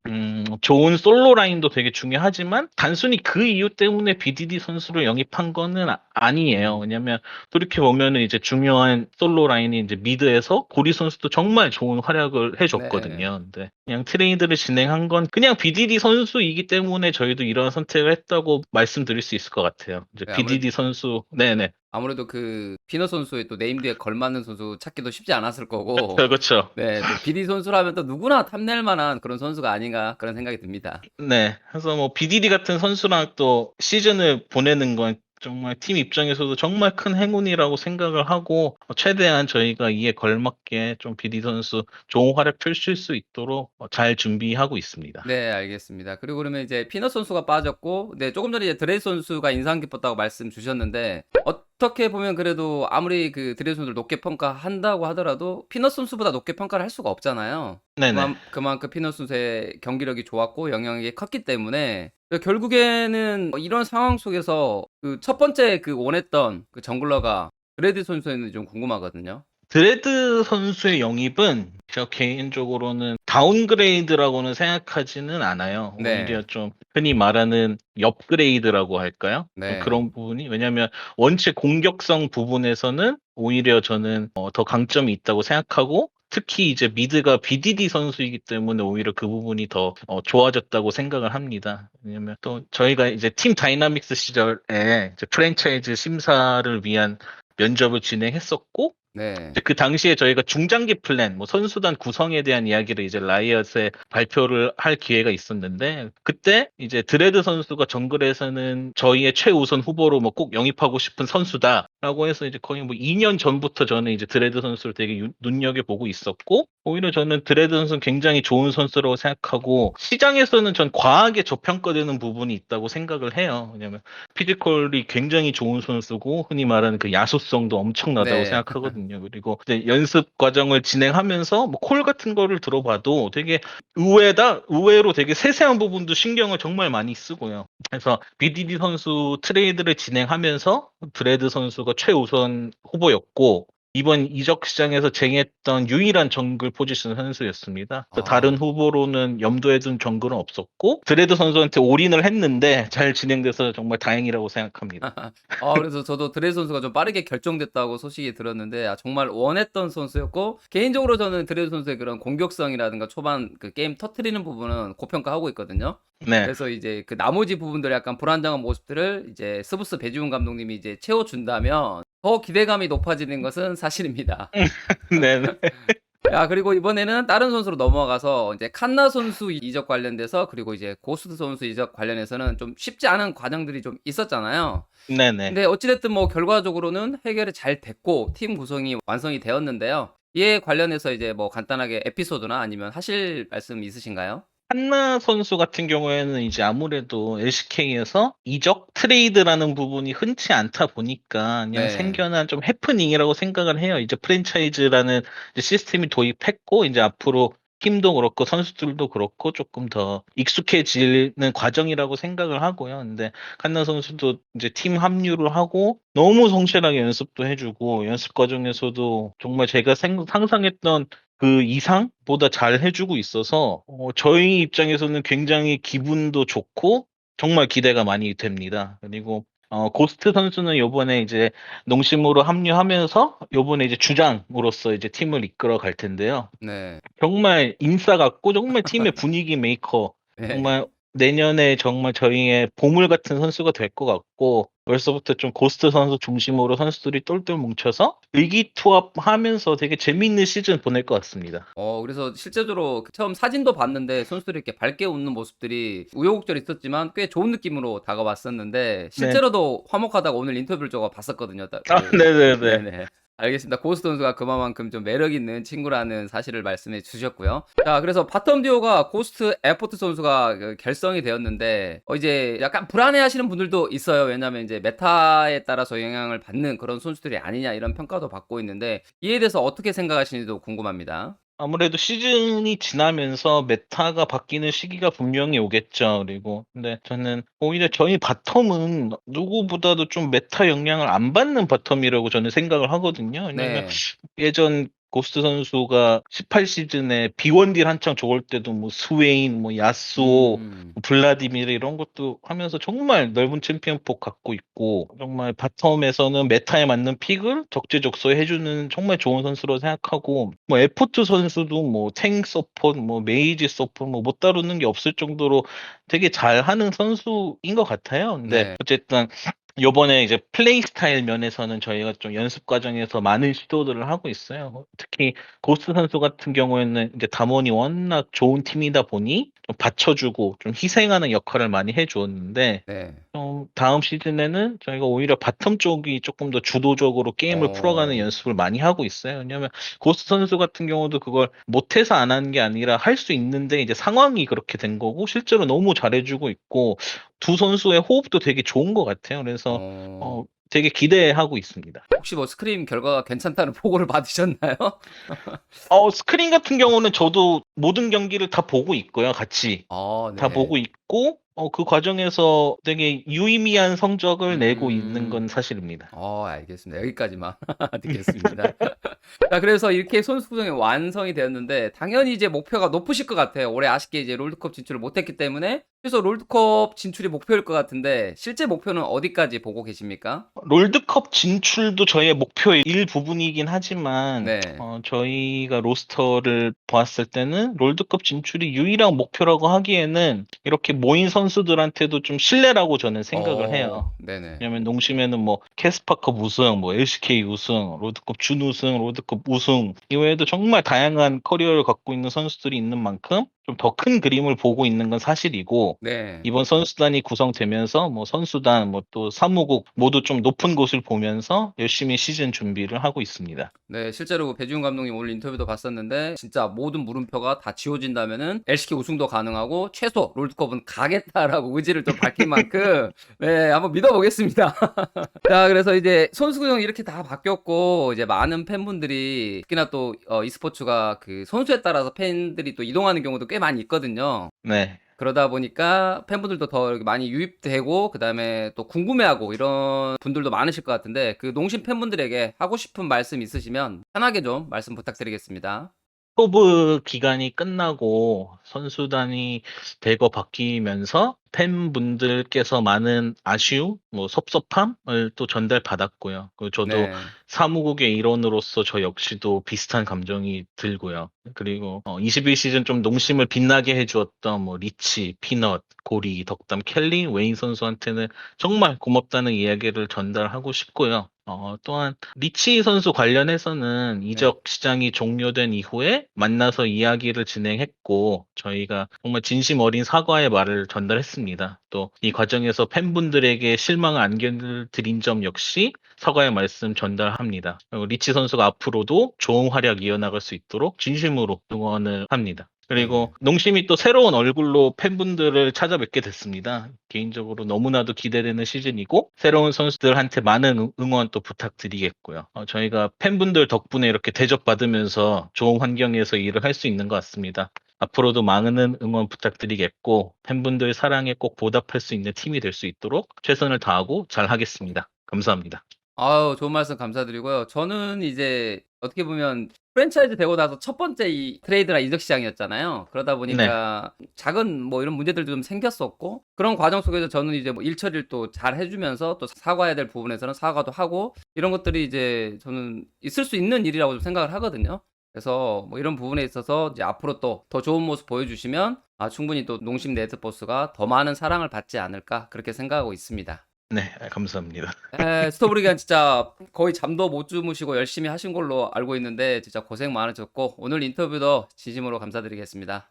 Speaker 3: 좋은 솔로 라인도 되게 중요하지만 단순히 그 이유 때문에 BDD 선수를 영입한 거는 아니에요. 왜냐면 돌이켜보면은 이제 중요한 솔로 라인이 이제 미드에서 고리 선수도 정말 좋은 활약을
Speaker 1: 네.
Speaker 3: 해줬거든요. 근데 그냥 트레이드를 진행한 건 그냥 BDD 선수이기 때문에 저희도 이런 선택을 했다고 말씀드릴 수 있을 것 같아요. 이제
Speaker 1: 네,
Speaker 3: BDD 선수, 네네.
Speaker 1: 아무래도 그 피너 선수의 또 네임드에 걸맞는 선수 찾기도 쉽지 않았을 거고
Speaker 3: 그렇죠.
Speaker 1: 네, 또 BD 선수라면 또 누구나 탐낼 만한 그런 선수가 아닌가 그런 생각이 듭니다.
Speaker 3: 네. 그래서 뭐 BDD 같은 선수랑 또 시즌을 보내는 건 정말 팀 입장에서도 정말 큰 행운이라고 생각을 하고 최대한 저희가 이에 걸맞게 좀 BD 선수 좋은 활약 펼칠 수 있도록 잘 준비하고 있습니다.
Speaker 1: 네, 알겠습니다. 그리고 그러면 이제 피너 선수가 빠졌고, 네, 조금 전에 이제 드레이 선수가 인상 깊었다고 말씀 주셨는데, 어떻게 보면 그래도 아무리 그 드레이 선수를 높게 평가한다고 하더라도 피너 선수보다 높게 평가를 할 수가 없잖아요.
Speaker 3: 네네.
Speaker 1: 그만큼 피너 선수의 경기력이 좋았고 영향력이 컸기 때문에 결국에는 이런 상황 속에서 그 첫 번째 그 원했던 그 정글러가 드레이드 선수였는지 좀 궁금하거든요.
Speaker 3: 드레드 선수의 영입은 저 개인적으로는 다운그레이드라고는 생각하지는 않아요. 오히려
Speaker 1: 네,
Speaker 3: 좀 흔히 말하는 업그레이드라고 할까요? 좀
Speaker 1: 네,
Speaker 3: 그런 부분이 왜냐하면 원체 공격성 부분에서는 오히려 저는 더 강점이 있다고 생각하고 특히 이제 미드가 BDD 선수이기 때문에 오히려 그 부분이 더 좋아졌다고 생각을 합니다. 왜냐면 또 저희가 이제 팀 다이나믹스 시절에 이제 프랜차이즈 심사를 위한 면접을 진행했었고
Speaker 1: 네,
Speaker 3: 그 당시에 저희가 중장기 플랜, 뭐 선수단 구성에 대한 이야기를 이제 라이엇에 발표를 할 기회가 있었는데 그때 이제 드레드 선수가 정글에서는 저희의 최우선 후보로 뭐 꼭 영입하고 싶은 선수다라고 해서 이제 거의 뭐 2년 전부터 저는 이제 드레드 선수를 되게 눈여겨보고 있었고 오히려 저는 드레드 선수는 굉장히 좋은 선수라고 생각하고 시장에서는 전 과하게 저평가되는 부분이 있다고 생각을 해요. 왜냐면 피지컬이 굉장히 좋은 선수고 흔히 말하는 그 야수성도 엄청나다고
Speaker 1: 네.
Speaker 3: 생각하거든요. 그리고 이제 연습 과정을 진행하면서 뭐 콜 같은 거를 들어봐도 되게 의외로 되게 세세한 부분도 신경을 정말 많이 쓰고요. 그래서 BDD 선수 트레이드를 진행하면서 드레드 선수가 최우선 후보였고 이번 이적 시장에서 쟁했던 유일한 정글 포지션 선수였습니다. 그래서 다른
Speaker 1: 아.
Speaker 3: 후보로는 염두에 둔 정글은 없었고 드레드 선수한테 올인을 했는데 잘 진행돼서 정말 다행이라고 생각합니다.
Speaker 1: 그래서 저도 드레이드 선수가 좀 빠르게 결정됐다고 소식이 들었는데 정말 원했던 선수였고 개인적으로 저는 드레이드 선수의 그런 공격성이라든가 초반 그 게임 터트리는 부분은 고평가하고 있거든요.
Speaker 3: 네,
Speaker 1: 그래서 이제 그 나머지 부분들 약간 불안정한 모습들을 이제 스브스 배지훈 감독님이 이제 채워준다면 더 기대감이 높아지는 것은 사실입니다.
Speaker 3: 네, 네.
Speaker 1: 야, 그리고 이번에는 다른 선수로 넘어가서 이제 칸나 선수 이적 관련돼서 그리고 이제 고스트 선수 이적 관련해서는 좀 쉽지 않은 과정들이 좀 있었잖아요.
Speaker 3: 네, 네.
Speaker 1: 근데 어찌됐든 뭐 결과적으로는 해결이 잘 됐고 팀 구성이 완성이 되었는데요. 이에 관련해서 이제 뭐 간단하게 에피소드나 아니면 하실 말씀 있으신가요?
Speaker 3: 한나 선수 같은 경우에는 이제 아무래도 LCK에서 이적 트레이드라는 부분이 흔치 않다 보니까 그냥
Speaker 1: 네.
Speaker 3: 생겨난 좀 해프닝이라고 생각을 해요. 이제 프랜차이즈라는 이제 시스템이 도입했고 이제 앞으로 팀도 그렇고 선수들도 그렇고 조금 더 익숙해지는 과정이라고 생각을 하고요. 근데 칸나 선수도 이제 팀 합류를 하고 너무 성실하게 연습도 해주고 연습 과정에서도 정말 제가 상상했던 그 이상보다 잘 해주고 있어서 저희 입장에서는 굉장히 기분도 좋고 정말 기대가 많이 됩니다. 그리고 고스트 선수는 요번에 이제 농심으로 합류하면서 요번에 이제 주장으로서 이제 팀을 이끌어 갈 텐데요.
Speaker 1: 네.
Speaker 3: 정말 인싸 같고 정말 팀의 분위기 메이커
Speaker 1: 네.
Speaker 3: 정말 내년에 정말 저희의 보물 같은 선수가 될 것 같고 벌써부터 좀 고스트 선수 중심으로 선수들이 똘똘 뭉쳐서 의기투합하면서 되게 재미있는 시즌 보낼 것 같습니다.
Speaker 1: 그래서 실제적으로 처음 사진도 봤는데 선수들이 이렇게 밝게 웃는 모습들이 우여곡절이 있었지만 꽤 좋은 느낌으로 다가왔었는데
Speaker 3: 네.
Speaker 1: 실제로도 화목하다고 오늘 인터뷰를 저거 봤었거든요.
Speaker 3: 네네네.
Speaker 1: 네네. 알겠습니다. 고스트 선수가 그만큼 좀 매력 있는 친구라는 사실을 말씀해 주셨고요. 자, 그래서 바텀 듀오가 고스트 에포트 선수가 그 결성이 되었는데 이제 약간 불안해하시는 분들도 있어요. 왜냐하면 이제 메타에 따라서 영향을 받는 그런 선수들이 아니냐 이런 평가도 받고 있는데 이에 대해서 어떻게 생각하시는지도 궁금합니다.
Speaker 3: 아무래도 시즌이 지나면서 메타가 바뀌는 시기가 분명히 오겠죠. 그리고 근데 저는 오히려 저희 바텀은 누구보다도 좀 메타 영향을 안 받는 바텀이라고 저는 생각을 하거든요. 왜냐면
Speaker 1: 네.
Speaker 3: 예전 고스트 선수가 18시즌에 B1딜 한창 좋을 때도 뭐 스웨인, 뭐 야스오,
Speaker 1: 음.
Speaker 3: 블라디미르 이런 것도 하면서 정말 넓은 챔피언폭 갖고 있고 정말 바텀에서는 메타에 맞는 픽을 적재적소에 해주는 정말 좋은 선수로 생각하고 뭐 에포트 선수도 뭐 탱 서폿, 뭐 메이지 서폿 뭐 못 다루는 게 없을 정도로 되게 잘하는 선수인 것 같아요. 근데
Speaker 1: 네.
Speaker 3: 어쨌든 요번에 이제 플레이 스타일 면에서는 저희가 좀 연습 과정에서 많은 시도들을 하고 있어요. 특히 고스 선수 같은 경우에는 이제 담원이 워낙 좋은 팀이다 보니 좀 받쳐주고 좀 희생하는 역할을 많이 해주었는데
Speaker 1: 네.
Speaker 3: 좀 다음 시즌에는 저희가 오히려 바텀 쪽이 조금 더 주도적으로 게임을 풀어가는
Speaker 1: 어.
Speaker 3: 연습을 많이 하고 있어요. 왜냐하면 고스 선수 같은 경우도 그걸 못해서 안 하는 게 아니라 할 수 있는데 이제 상황이 그렇게 된 거고 실제로 너무 잘해주고 있고 두 선수의 호흡도 되게 좋은 것 같아요. 그래서
Speaker 1: 어.
Speaker 3: 되게 기대하고 있습니다.
Speaker 1: 혹시 뭐 스크림 결과가 괜찮다는 보고를 받으셨나요?
Speaker 3: 스크린 같은 경우는 저도 모든 경기를 다 보고 있고요. 같이 다
Speaker 1: 네.
Speaker 3: 보고 있고 그 과정에서 되게 유의미한 성적을 내고 있는
Speaker 1: 음.
Speaker 3: 건 사실입니다.
Speaker 1: 알겠습니다. 여기까지만 듣겠습니다. 자, 그래서 이렇게 선수 구성이 완성이 되었는데 당연히 이제 목표가 높으실 것 같아요. 올해 아쉽게 이제 롤드컵 진출을 못했기 때문에 그래서 롤드컵 진출이 목표일 것 같은데 실제 목표는 어디까지 보고 계십니까?
Speaker 3: 롤드컵 진출도 저희의 목표의 일부분이긴 하지만
Speaker 1: 네.
Speaker 3: 저희가 로스터를 보았을 때는 롤드컵 진출이 유일한 목표라고 하기에는 이렇게 모인 선수들한테도 좀 신뢰라고 저는 생각을 해요.
Speaker 1: 네네.
Speaker 3: 왜냐면 농심에는 뭐 캐스파컵 우승, 뭐 LCK 우승, 롤드컵 준우승, 롤드컵 우승 이외에도 정말 다양한 커리어를 갖고 있는 선수들이 있는 만큼 좀 더 큰 그림을 보고 있는 건 사실이고
Speaker 1: 네.
Speaker 3: 이번 선수단이 구성되면서 뭐 선수단 뭐 또 사무국 모두 좀 높은 곳을 보면서 열심히 시즌 준비를 하고 있습니다.
Speaker 1: 네, 실제로 배지훈 감독님 오늘 인터뷰도 봤었는데 진짜 모든 물음표가 다 지워진다면은 LCK 우승도 가능하고 최소 롤드컵은 가겠다라고 의지를 또 밝힌 만큼 네, 한번 믿어보겠습니다. 자, 그래서 이제 선수 구성이 이렇게 다 바뀌었고 이제 많은 팬분들이 특히나 또 e스포츠가 그 선수에 따라서 팬들이 또 이동하는 경우도 꽤 많이 있거든요.
Speaker 3: 네.
Speaker 1: 그러다 보니까 팬분들도 더 이렇게 많이 유입되고 그다음에 또 궁금해하고 이런 분들도 많으실 것 같은데 그 농심 팬분들에게 하고 싶은 말씀 있으시면 편하게 좀 말씀 부탁드리겠습니다.
Speaker 3: 스토브 기간이 끝나고 선수단이 대거 바뀌면서 팬분들께서 많은 아쉬움, 뭐 섭섭함을 또 전달받았고요. 그리고 저도
Speaker 1: 네.
Speaker 3: 사무국의 일원으로서 저 역시도 비슷한 감정이 들고요. 그리고 21시즌 좀 농심을 빛나게 해주었던 뭐 리치, 피넛, 고리, 덕담, 켈리, 웨인 선수한테는 정말 고맙다는 이야기를 전달하고 싶고요. 또한 리치 선수 관련해서는
Speaker 1: 네.
Speaker 3: 이적 시장이 종료된 이후에 만나서 이야기를 진행했고 저희가 정말 진심 어린 사과의 말을 전달했습니다. 또 이 과정에서 팬분들에게 실망을 안겨드린 점 역시 사과의 말씀 전달합니다. 그리고 리치 선수가 앞으로도 좋은 활약 이어나갈 수 있도록 진심으로 응원을 합니다.
Speaker 1: 네.
Speaker 3: 그리고 농심이 또 새로운 얼굴로 팬분들을 찾아뵙게 됐습니다. 개인적으로 너무나도 기대되는 시즌이고 새로운 선수들한테 많은 응원 또 부탁드리겠고요. 저희가 팬분들 덕분에 이렇게 대접받으면서 좋은 환경에서 일을 할 수 있는 것 같습니다. 앞으로도 많은 응원 부탁드리겠고 팬분들 사랑에 꼭 보답할 수 있는 팀이 될 수 있도록 최선을 다하고 잘 하겠습니다. 감사합니다.
Speaker 1: 아유, 좋은 말씀 감사드리고요. 저는 이제 어떻게 보면 프랜차이즈 되고 나서 첫 번째 이 트레이드나 이적 시장이었잖아요. 그러다
Speaker 3: 네.
Speaker 1: 보니까 작은 뭐 이런 문제들도 좀 생겼었고 그런 과정 속에서 저는 이제 뭐 일 처리를 또 잘 해주면서 또 사과해야 될 부분에서는 사과도 하고 이런 것들이 이제 저는 있을 수 있는 일이라고 좀 생각을 하거든요. 그래서 뭐 이런 부분에 있어서 이제 앞으로 또 더 좋은 모습 보여주시면 충분히 또 농심 레드버스가 더 많은 사랑을 받지 않을까 그렇게 생각하고 있습니다.
Speaker 3: 네, 감사합니다.
Speaker 1: 스토브리간 진짜 거의 잠도 못 주무시고 열심히 하신 걸로 알고 있는데 진짜 고생 많으셨고 오늘 인터뷰도 진심으로 감사드리겠습니다.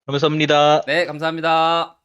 Speaker 3: 감사합니다.
Speaker 1: 네, 감사합니다.